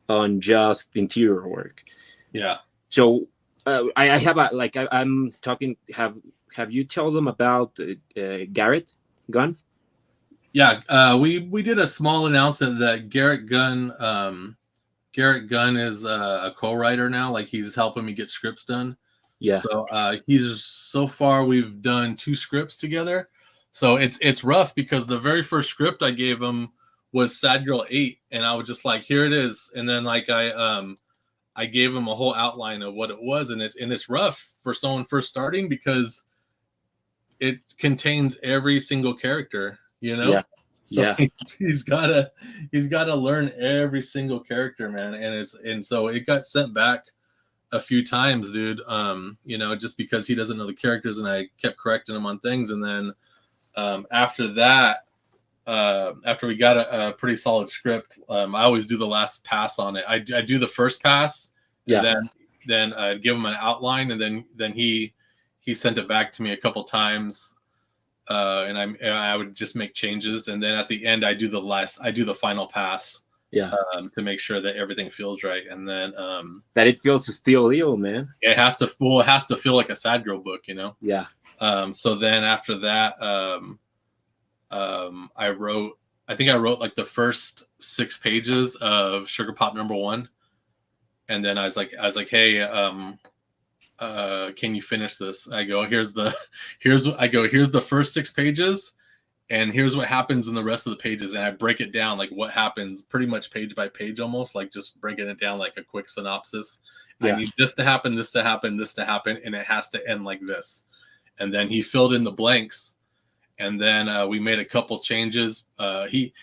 on just interior work. Yeah. So I have I'm talking. Have you told them about Garrett Gunn? Yeah, we did a small announcement that Garrett Gunn is a co-writer now. Like, he's helping me get scripts done. Yeah. So so far we've done 2 scripts together. So it's rough because the very first script I gave him was Sad Girl 8, and I was just like, here it is. And then like I gave him a whole outline of what it was, and it's rough for someone first starting because it contains every single character, Yeah. So yeah. he's gotta learn every single character, man. And so it got sent back a few times, dude, just because he doesn't know the characters, and I kept correcting him on things. And then after that, after we got a pretty solid script, I always do the last pass on it. I do the first pass, and then I'd give him an outline, and then he sent it back to me a couple times, and I would just make changes, and then at the end I do the final pass. Yeah. To make sure that everything feels right, and then that it feels still real, man. It has to feel like a Sad Girl book, Yeah. So then after that, I wrote like the first 6 pages of Sugar Pop #1, and then I was like, hey, can you finish this? I go, here's the first 6 pages. And here's what happens in the rest of the pages. And I break it down, like what happens pretty much page by page, almost like just breaking it down like a quick synopsis. Yeah. I need this to happen, this to happen, this to happen. And it has to end like this. And then he filled in the blanks. And then we made a couple changes. He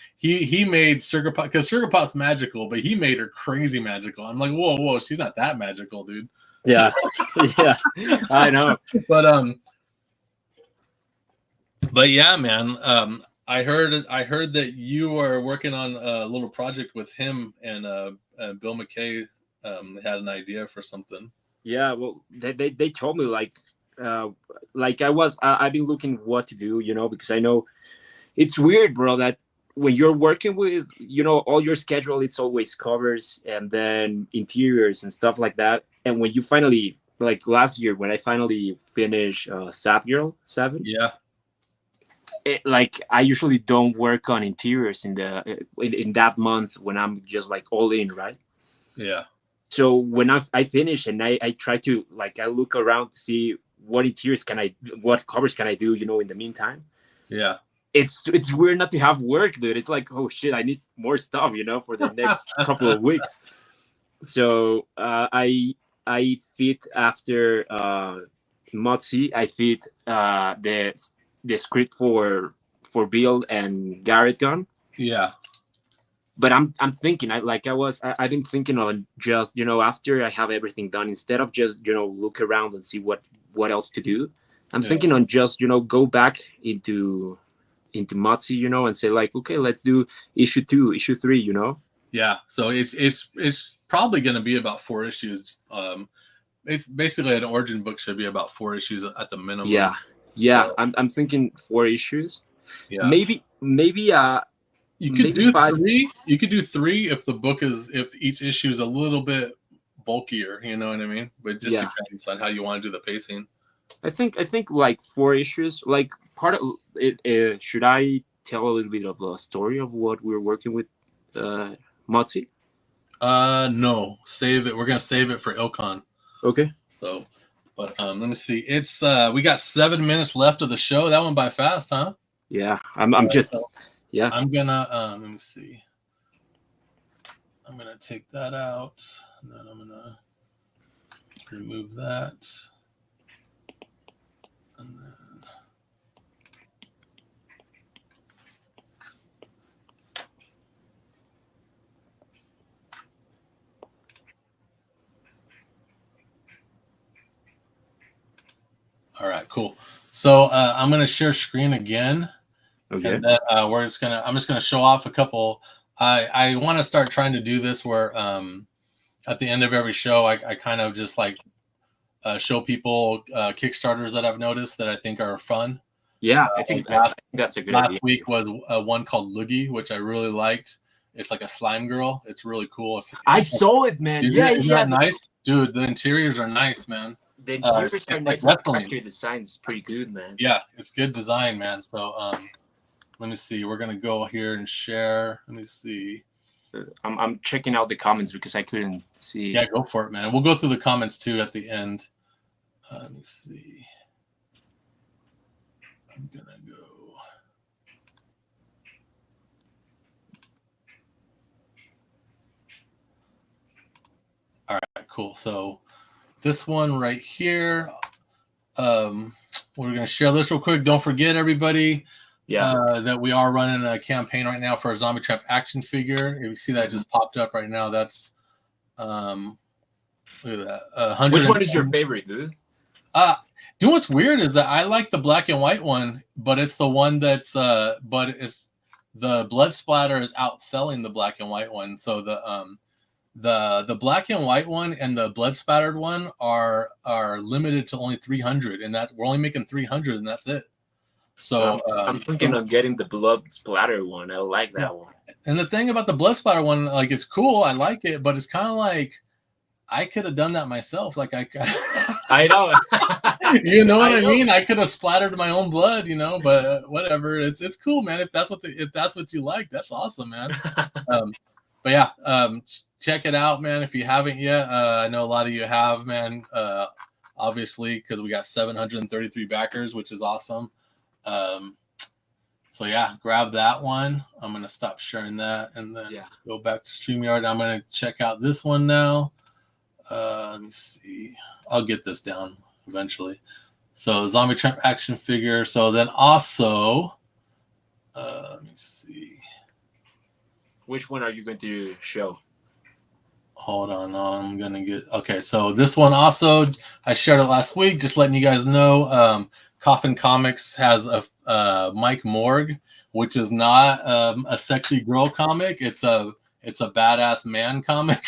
made Sugar Pop, because Sugar Pop's magical, but he made her crazy magical. I'm like, whoa, she's not that magical, dude. Yeah. Yeah, I know. But yeah, man, I heard that you are working on a little project with him, and Bill McKay had an idea for something. Yeah, well, they told me like I've been looking what to do, because I know it's weird, bro, that when you're working with, all your schedule, it's always covers and then interiors and stuff like that. And when you finally, like last year, when I finally finished Sap Girl 7, Yeah. like I usually don't work on interiors in that month when I'm just like all in, right? Yeah. So when I finish and I try to, like, I look around to see what covers can I do, in the meantime. Yeah. It's weird not to have work, dude. It's like, oh shit, I need more stuff, for the next couple of weeks. So I fit after Motzi. I fit the script for Bill and Garrett Gunn. Yeah. But I'm thinking, I've been thinking on just, after I have everything done, instead of just, look around and see what else to do. I'm thinking on just, go back into Motzi, and say like, okay, let's do issue 2, issue 3, Yeah. So it's probably going to be about 4 issues. It's basically an origin book should be about 4 issues at the minimum. Yeah. So, I'm thinking 4 issues. Yeah. Maybe you could maybe do 5. 3. You could do 3 if each issue is a little bit bulkier, you know what I mean? But it just depends on how you want to do the pacing. I think like 4 issues. Like, part of it, should I tell a little bit of the story of what we're working with, Motzi? No, save it. We're gonna save it for Ilkon. Okay. So, but let me see. It's we got 7 minutes left of the show. That went by fast, huh? Yeah, I'm just. So, yeah. I'm gonna let me see. I'm gonna take that out, and then I'm gonna remove that, and then. All right, cool. So I'm gonna share screen again. Okay. And then I'm just gonna show off a couple. I want to start trying to do this where at the end of every show I kind of just like show people Kickstarters that I've noticed that I think are fun. Yeah, I think that's a good idea. Last week was one called Loogie, which I really liked. It's like a slime girl. It's really cool. I saw it, man. Isn't that nice, dude? The interiors are nice, man. The interiors are nice. The character design is pretty good, man. Yeah, it's good design, man. So let me see. We're gonna go here and share. Let me see. I'm checking out the comments because I couldn't see. Yeah, go for it, man. We'll go through the comments too at the end. Let me see. I'm gonna go. All right, cool. So this one right here. We're gonna share this real quick. Don't forget, everybody. That we are running a campaign right now for a Zombie Trap action figure. If you see that just popped up right now, that's look at that. Which one is your favorite, dude? Dude, what's weird is that I like the black and white one, but it's the one that's but it's the blood splatter is outselling the black and white one. So the black and white one and the blood splattered one are limited to only 300, and that we're only making 300, and that's it. So I'm thinking of getting the blood splatter one. I like that one. And the thing about the blood splatter one, like, it's cool. I like it, but it's kind of like I could have done that myself. Like I know. You know what I mean? I could have splattered my own blood, but whatever. It's cool, man. If that's what you like, that's awesome, man. But yeah, check it out, man. If you haven't yet, I know a lot of you have, man. Obviously, because we got 733 backers, which is awesome. So yeah, grab that one. I'm gonna stop sharing that and then go back to StreamYard. I'm gonna check out this one now. Let me see. I'll get this down eventually. So Zombie Trap action figure. So then also, let me see. Which one are you going to show? Hold on, I'm gonna get okay. So this one also, I shared it last week. Just letting you guys know. Coffin Comics has a Mike Morg, which is not a sexy girl comic. It's a badass man comic.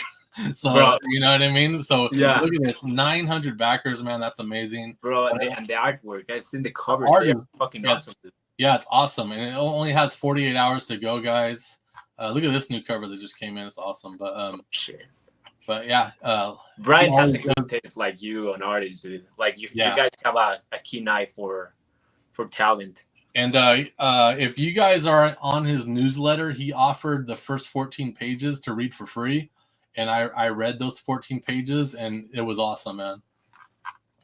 So Bro. you know what I mean. So Yeah. look at this, 900 backers, man. That's amazing, bro. And the artwork, I've seen the covers. art They're is fucking yeah, awesome, dude. yeah, it's awesome, and it only has 48 hours to go, guys. Look at this new cover that just came in. It's awesome, Shit. but yeah, Brian has a always good taste like you on artists, dude. Like you Yeah. guys have a keen eye for talent. And if you guys are on his newsletter, he offered the first 14 pages to read for free, and I read those 14 pages, and it was awesome, man.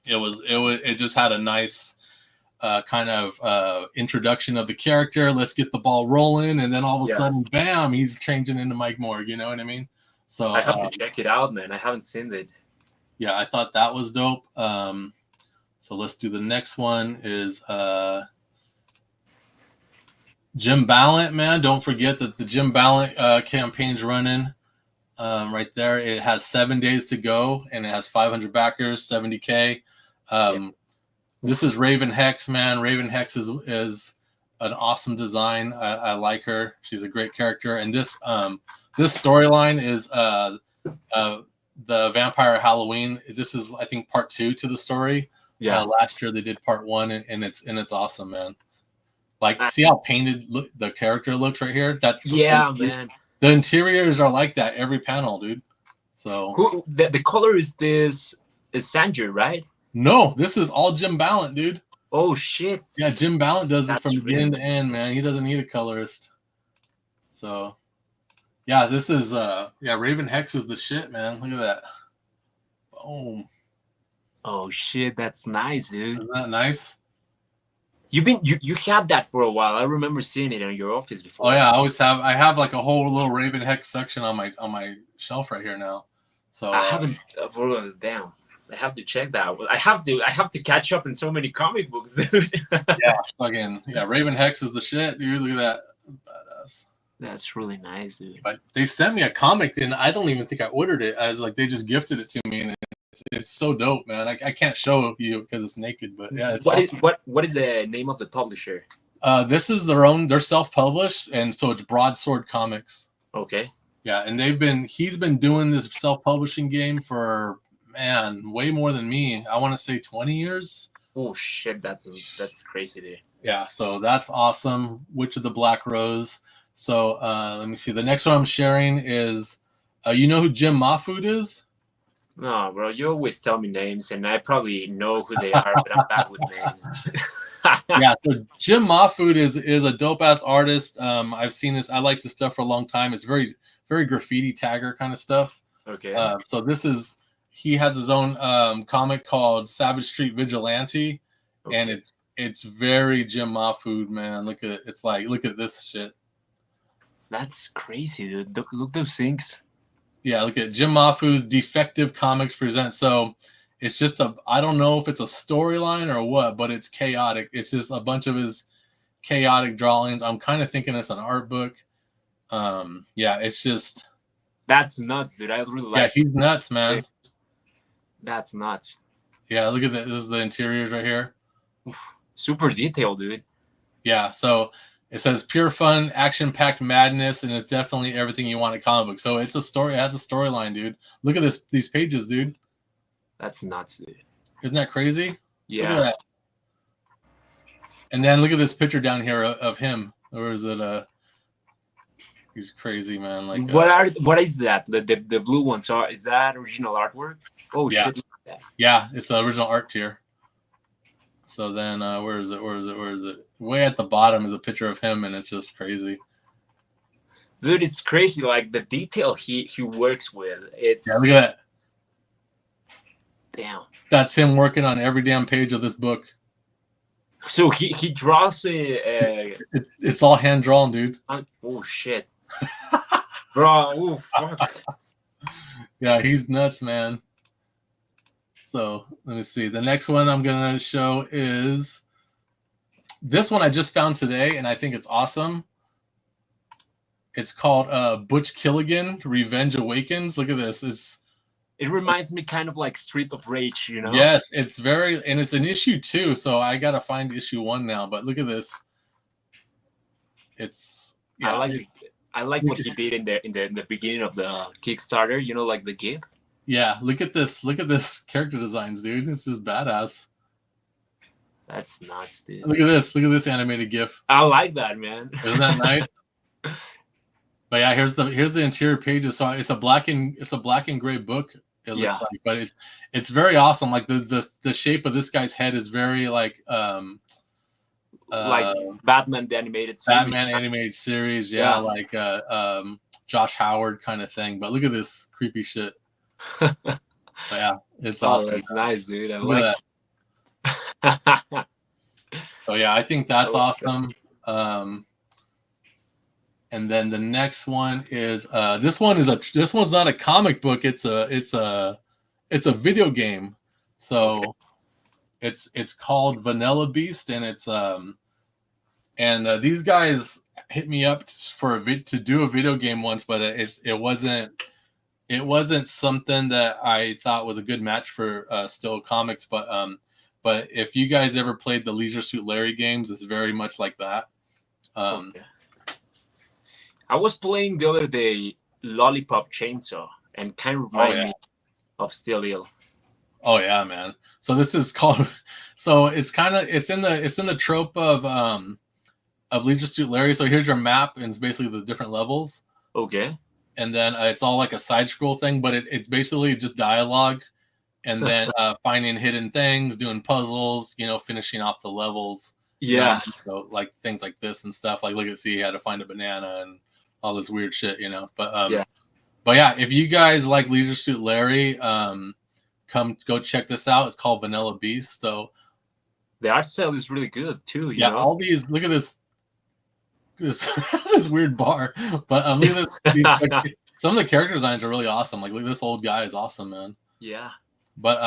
It just had a nice kind of introduction of the character. Let's get the ball rolling, and then all of a sudden, bam, he's changing into Mike Morg. You know what I mean? So I have to check it out, man. I haven't seen it. Yeah, I thought that was dope. So let's do the next one. Is Jim Ballant, man. Don't forget that the Jim Ballant campaign's running right there. It has 7 days to go, and it has 500 backers, 70K. This is Raven Hex, man. Raven Hex is an awesome design. I like her. She's a great character. And this storyline is the Vampire Halloween. This is, I think, part 2 to the story. Yeah. Last year they did part 1, and it's awesome, man. Like, see how painted the character looks right here? Man. The interiors are like that every panel, dude. So the color is Sanger, right? No, this is all Jim Ballant, dude. Oh shit. Yeah, Jim Ballant does it from beginning to end, man. He doesn't need a colorist. So yeah, this is Raven Hex is the shit, man. Look at that. Boom. Oh shit, that's nice, dude. Isn't that nice? You had that for a while. I remember seeing it in your office before. Oh yeah, I have like a whole little Raven Hex section on my shelf right here now. So I haven't wrote it down. I have to check that. I have to catch up in so many comic books, dude. Raven Hex is the shit, dude. Look at that. Badass. That's really nice, dude. But they sent me a comic, and I don't even think I ordered it. I was like, they just gifted it to me, and it's so dope, man. I can't show you because it's naked, but yeah. It's what is the name of the publisher? This is they're self-published, and so it's Broadsword Comics. Okay. Yeah, and he's been doing this self-publishing game for, man, way more than me. I want to say 20 years. Oh shit, that's crazy, dude. Yeah, so that's awesome. Witch of the Black Rose. So let me see. The next one I'm sharing is, you know who Jim Mahfood is? No, bro. You always tell me names, and I probably know who they are, but I'm bad with names. Yeah, so Jim Mahfood is a dope ass artist. I've seen this. I like this stuff for a long time. It's very, very graffiti tagger kind of stuff. Okay. So he has his own comic called Savage Street Vigilante, and it's very Jim Mahfood, man. Look at this shit. That's crazy, dude. Look those things. Yeah, look at Jim Mahfood's Defective Comics presents. So it's just I don't know if it's a storyline or what, but it's chaotic. It's just a bunch of his chaotic drawings. I'm kind of thinking it's an art book. Yeah, it's just. That's nuts, dude. I really like. Yeah, he's nuts, man. That's nuts. Yeah, look at that. This is the interiors right here. Oof. Super detailed, dude. Yeah, so it says pure fun, action-packed madness, and it's definitely everything you want in a comic book. So it's a story. It has a storyline, dude. Look at these pages, dude. That's nuts, dude. Isn't that crazy? Yeah. Look at that. And then look at this picture down here of him. Or is it he's crazy, man. Like what is that? The blue ones is that original artwork? Oh yeah. shit. Yeah, it's the original art tier. So then where is it? Way at the bottom is a picture of him, and it's just crazy. Dude, it's crazy. Like the detail he works with. It's look at that. Damn. That's him working on every damn page of this book. So he draws it's all hand drawn, dude. Oh shit. Bro, oh fuck. Yeah, he's nuts, man. So let me see. The next one I'm gonna show is this one I just found today, and I think it's awesome. It's called Butch Killigan, Revenge Awakens. Look at this. It reminds me kind of like Street of Rage, you know? Yes, it's an issue 2, so I gotta find issue 1 now. But look at this. I like it. I like what he did in the beginning of the Kickstarter. You know, like the GIF. Yeah, look at this. Look at this character designs, dude. It's just badass. That's nuts, dude. Look at this. Look at this animated GIF. I like that, man. Isn't that nice? But yeah, here's the interior pages. So it's a black and gray book. It looks like, but it's very awesome. Like the shape of this guy's head is very like Batman the animated series. Batman animated series. Yeah, like Josh Howard kind of thing. But look at this creepy shit. But yeah, it's awesome. That's nice, dude. I look like that. So yeah, I think that's awesome. And then the next one is this one's not a comic book. It's a video game. So it's called Vanilla Beast, and it's these guys hit me up to do a video game once, but it wasn't something that I thought was a good match for Still Comics. But if you guys ever played the Leisure Suit Larry games, it's very much like that. Okay. I was playing the other day Lollipop Chainsaw, and kind of reminded me of Still Ill. Oh yeah, man. So this is called. So it's in the trope of Leisure Suit Larry. So here's your map, and it's basically the different levels. Okay. And then it's all like a side scroll thing, but it's basically just dialogue, and then finding hidden things, doing puzzles, finishing off the levels. Yeah. So like things like this and stuff. Like look at you had to find a banana and all this weird shit, But yeah, if you guys like Leisure Suit Larry, go check this out. It's called Vanilla Beast. So the art style is really good too. You know? All these. Look at this weird bar. But look at this. Some of the character designs are really awesome. Like look, this old guy is awesome, man. Yeah. But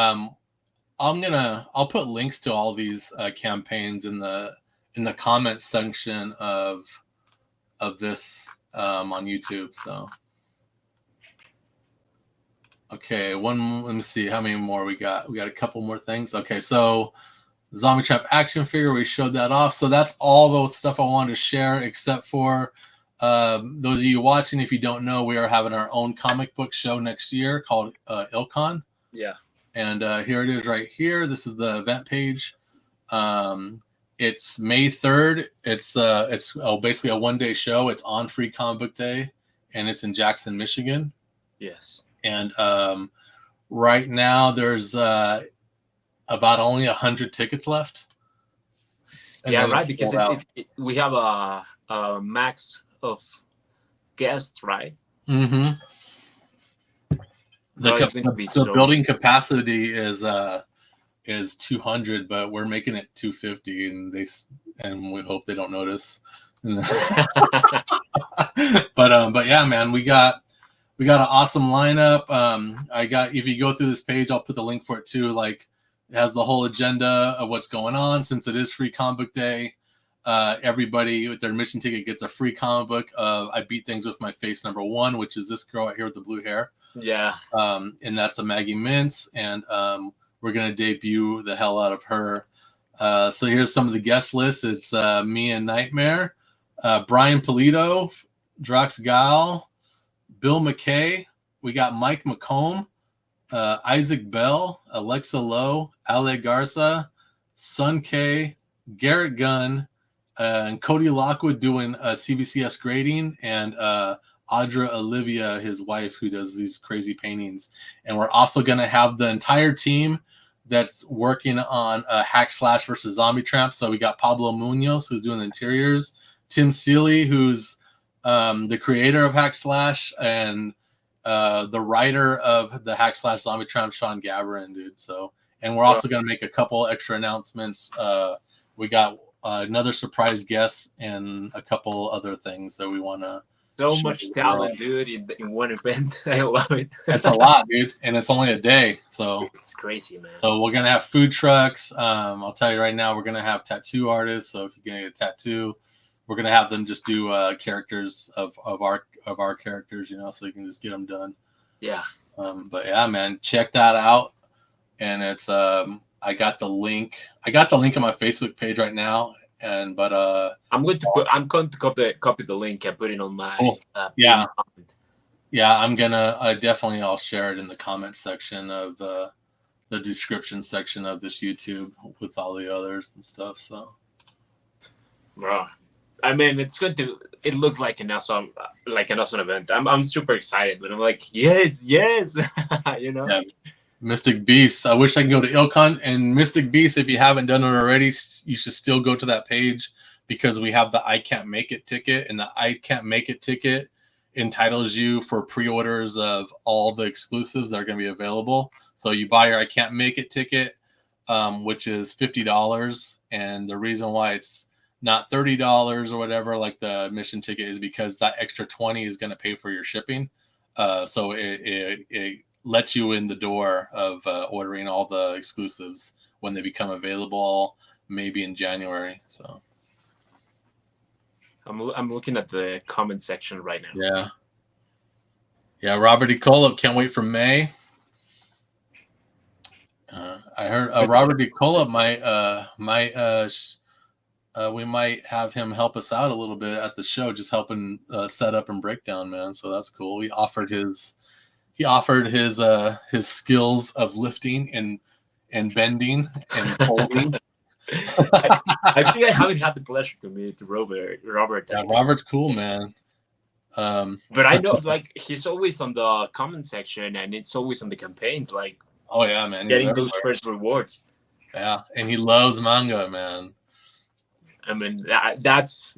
I'll put links to all these campaigns in the comments section of this on YouTube. So okay, let me see how many more we got. We got a couple more things. Okay, so Zombie Trap action figure, we showed that off. So that's all the stuff I wanted to share, except for those of you watching, if you don't know, we are having our own comic book show next year called ILCON. Yeah. And here it is right here. This is the event page. It's May 3rd. It's basically a one-day show. It's on Free Comic Book Day, and it's in Jackson, Michigan. Yes. And right now there's about only 100 tickets left. Yeah, right. Because we have a max of guests, right? Mm-hmm. The building capacity is 200, but we're making it 250, and we hope they don't notice. But yeah, man, we got an awesome lineup. If you go through this page, I'll put the link for it too. Like it has the whole agenda of what's going on. Since it is Free Comic Book Day, everybody with their admission ticket gets a free comic book of I Beat Things With My Face #1, which is this girl right here with the blue hair. Yeah. And that's a Maggie Mintz, and we're gonna debut the hell out of her. So here's some of the guest lists. It's me and Nightmare, Brian Polito, Drax Gal, Bill McKay. We got Mike McComb, Isaac Bell, Alexa Lowe, Ale Garza, Sun K, Garrett Gunn, and Cody Lockwood doing CBCS grading, and Audra Olivia, his wife, who does these crazy paintings. And we're also going to have the entire team that's working on Hack Slash versus Zombie Tramp. So we got Pablo Munoz, who's doing the interiors, Tim Seeley, who's the creator of Hack Slash, and the writer of the Hack Slash Zombie Tramp, Sean Gabarin, dude. So, and we're also going to make a couple extra announcements. We got another surprise guest and a couple other things that we want to. So much talent, dude, in one event. I love it. It's a lot, dude, and it's only a day, so it's crazy, man. So we're gonna have food trucks. I'll tell you right now, we're gonna have tattoo artists. So if you're gonna get a tattoo, we're gonna have them just do characters of our characters, so you can just get them done. Yeah. But yeah, man, check that out. And it's I got the link on my Facebook page right now, but I'm going to copy the link and put it on my cool. comment. Yeah, I'm gonna definitely I'll share it in the comment section of the description section of this YouTube with all the others and stuff. So, bro, I mean, it looks like an awesome event. I'm super excited, but I'm like, yes, you know. Yeah. Mystic Beasts. I wish I could go to IlCon and Mystic Beasts. If you haven't done it already, you should still go to that page because we have the I Can't Make It ticket, and the I Can't Make It ticket entitles you for pre-orders of all the exclusives that are going to be available. So you buy your I Can't Make It ticket, which is $50, and the reason why it's not $30 or whatever like the admission ticket is because that extra $20 is going to pay for your shipping. So it lets you in the door of ordering all the exclusives when they become available, maybe in January. So I'm looking at the comment section right now. Yeah. Robert E. Cole, can't wait for May. I heard Robert E. Cole we might have him help us out a little bit at the show, just helping set up and breakdown, man. So that's cool. He offered his skills of lifting and bending and holding. I think I haven't had the pleasure to meet Robert. Yeah, Robert's cool, man. But I know, like, he's always on the comment section, and it's always on the campaigns, like. Oh yeah, man. Getting those first rewards. Yeah, and he loves manga, man. I mean, that's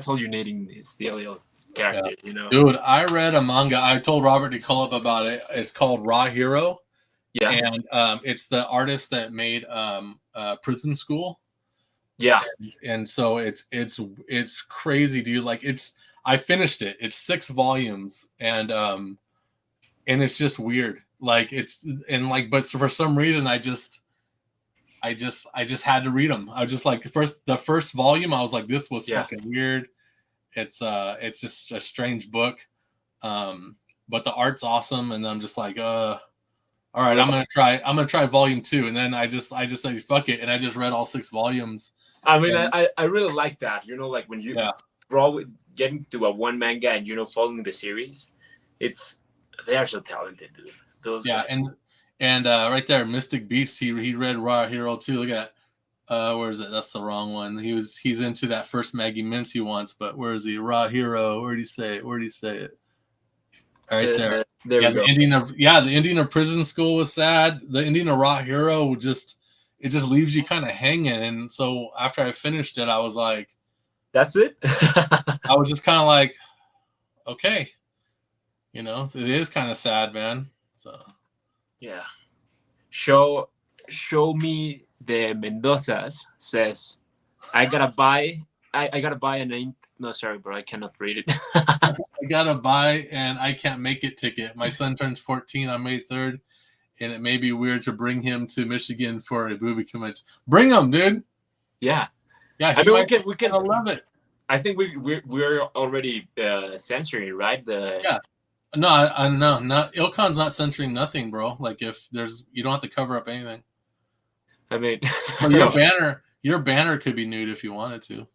all you need in Steel character, you know. Dude, I read a manga. I told Robert to call up about it. It's called Raw Hero. Yeah. And it's the artist that made Prison School. Yeah. And so it's crazy, dude. Like I finished it. It's 6 volumes, and it's just weird. Like but for some reason I just had to read them. I was just like the first volume. I was like, this was fucking weird. It's just a strange book, but the art's awesome, and I'm just like, all right, I'm gonna try volume 2, and then I just said fuck it, and I just read all 6 volumes. I mean, I really like that. You know, like when you getting to a one manga and following the series, they are so talented, dude. Those guys. And right there, Mystic Beast. He read Raw Hero too. Look at where is it? That's the wrong one. He's into that first Maggie Mince he wants, but where is he? Raw Hero. Where did he say it? Right there. There we go. The ending of Prison School was sad. The ending of Raw Hero just leaves you kind of hanging. And so after I finished it, I was like, "That's it." I was just kind of like, okay, it is kind of sad, man. So. Yeah. Show me the Mendozas says, I gotta buy an no, sorry, bro, I cannot read it. I gotta buy an I Can't Make It ticket. My son turns 14 on May 3rd, and it may be weird to bring him to Michigan for a booby convention. Bring him, dude. Yeah. I mean, we can. I love it. I think we're already censoring, right? No, not IlCon's not censoring nothing, bro. Like you don't have to cover up anything. I mean, your banner could be nude if you wanted to.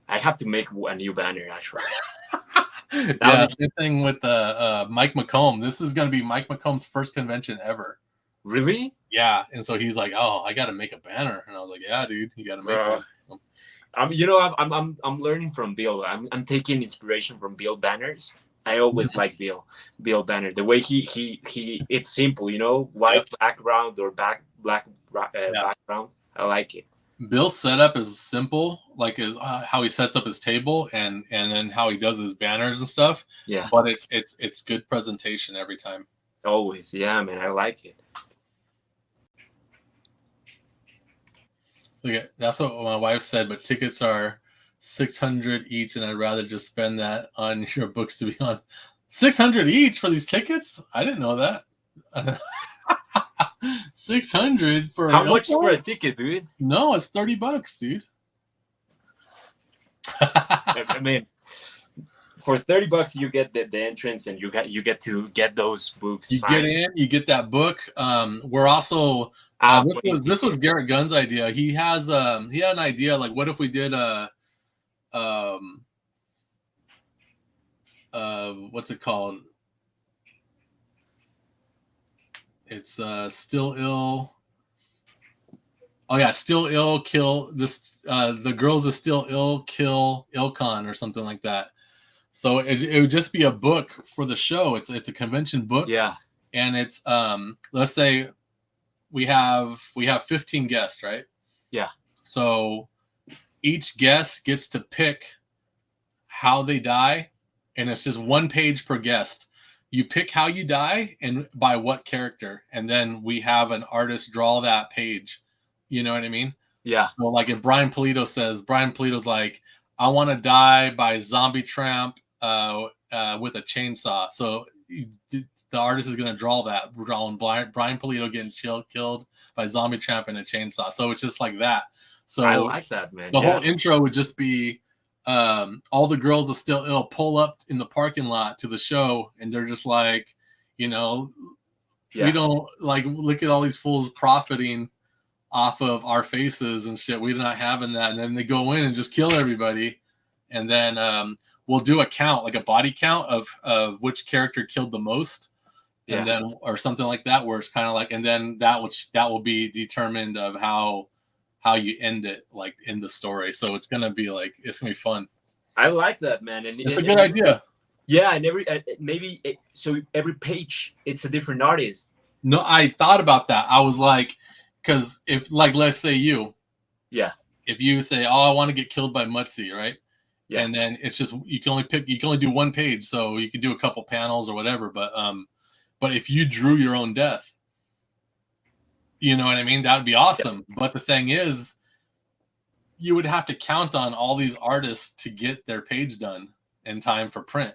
I have to make a new banner actually. Same thing with Mike McComb. This is going to be Mike McComb's first convention ever. Really? Yeah, and so he's like, "Oh, I got to make a banner," and I was like, "Yeah, dude, you got to make one." I'm learning from Bill. I'm taking inspiration from Bill banners. I always like Bill Banner. The way he it's simple, white background or black background. I like it. Bill's setup is simple, like how he sets up his table and then how he does his banners and stuff. Yeah. But it's good presentation every time. Always, yeah, man. I like it. Look that's what my wife said, but tickets are $600 each, and I'd rather just spend that on your books to be on. $600 each for these tickets? I didn't know that. $600 for how much for a ticket, dude? No, it's $30, dude. I mean, for $30, you get the entrance, and you get to get those books. You signed. get in, you get that book. We're also This was Garrett Gunn's idea. He had an idea, like, what if we did what's it called? It's Still Ill. Oh yeah, Still Ill, kill this. The girls is Still Ill, kill Ilcon or something like that. So it would just be a book for the show. It's a convention book. Yeah. And it's let's say we have 15 guests, right? Yeah. So each guest gets to pick how they die, and it's just 1 page per guest. You pick how you die and by what character, and then we have an artist draw that page. You know what I mean? Yeah. So like if Brian Polito's like, I want to die by zombie tramp with a chainsaw. So the artist is going to draw that. We're drawing Brian Polito getting killed by zombie tramp and a chainsaw. So it's just like that. So I like that, man. The whole intro would just be all the girls are Still Ill pull up in the parking lot to the show, and they're just like, we don't like, look at all these fools profiting off of our faces and shit. We're not having that. And then they go in and just kill everybody. And then we'll do a count, like a body count of which character killed the most. And then, or something like that, where it's kind of like, and then that will be determined of how you end it, like in the story. So it's going to be fun. I like that, man. And it's a good idea. Yeah. And so every page, it's a different artist. No, I thought about that. I was like, because if, like, let's say if you say, oh, I want to get killed by Mutzi, right? Yeah. And then it's just, you can only do 1 page. So you can do a couple panels or whatever. But if you drew your own death, you know what I mean? That would be awesome. Yeah. But the thing is, you would have to count on all these artists to get their page done in time for print.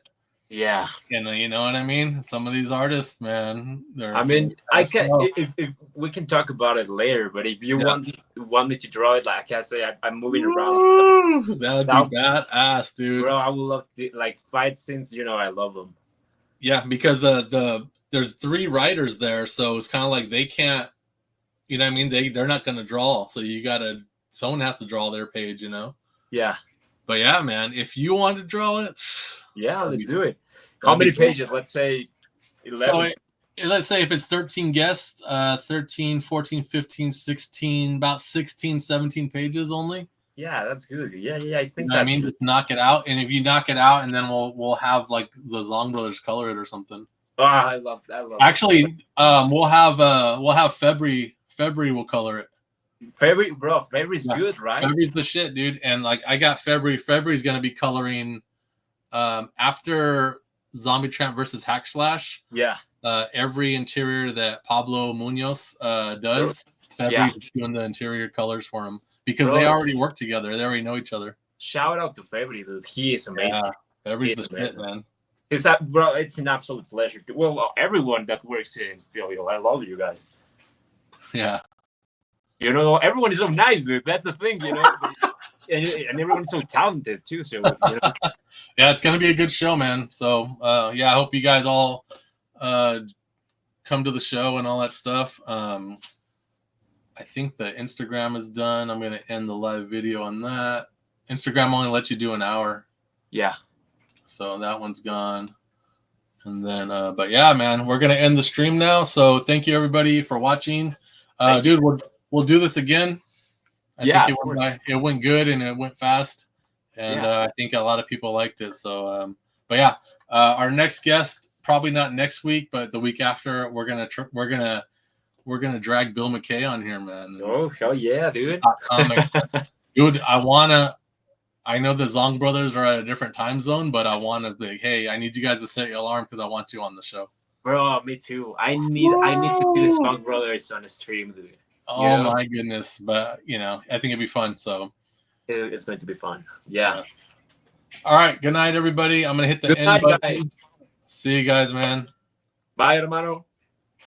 Yeah. And you know what I mean? Some of these artists, man. If we can talk about it later, but if you want me to draw it, like I say, I'm moving around stuff. That would be badass, dude. Bro, I would love to, like, fight scenes, I love them. Yeah, because there's 3 writers there, so it's kind of like they can't, you know what I mean? They're not going to draw, so someone has to draw their page, Yeah. But yeah, man, if you want to draw it, let's do it. How many pages? Let's say 11. So let's say if it's 13 guests, 13, 14, 15, 16, about 16, 17 pages only. Yeah, that's good. Yeah, I think I mean, just knock it out. And if you knock it out, and then we'll have like the Zong brothers color it or something. Oh, I love that. Actually, we'll have February will color it. February's good, right? February's the shit, dude. And like I got February. February's gonna be coloring after Zombie Tramp versus Hack Slash. Yeah. Every interior that Pablo Munoz does, February's doing the interior colors for him because they already work together. They already know each other. Shout out to February, dude. He is amazing. Yeah, February's the shit, man. It's an absolute pleasure. Well, everyone that works in Still Ill, I love you guys. Yeah. Everyone is so nice, dude. That's the thing, and everyone's so talented too. So yeah, it's gonna be a good show, man. So I hope you guys all come to the show and all that stuff. I think the Instagram is done. I'm gonna end the live video on that. Instagram only lets you do an hour. Yeah. So that one's gone. And then but yeah, man, we're gonna end the stream now. So thank you everybody for watching. Dude, we'll do this again. I think it went good and it went fast, and I think a lot of people liked it. So, but yeah, our next guest probably not next week, but the week after, we're gonna drag Bill McKay on here, man. Oh hell yeah, dude! Dude, I know the Zong brothers are at a different time zone, but I want to be, hey, I need you guys to set your alarm because I want you on the show. Bro, me too. I need to see the Zong brothers on a stream, dude. Oh my goodness. But I think it'd be fun. So it's going to be fun. Yeah. All right. Good night, everybody. I'm going to hit the end button. Guys. See you guys, man. Bye, hermano.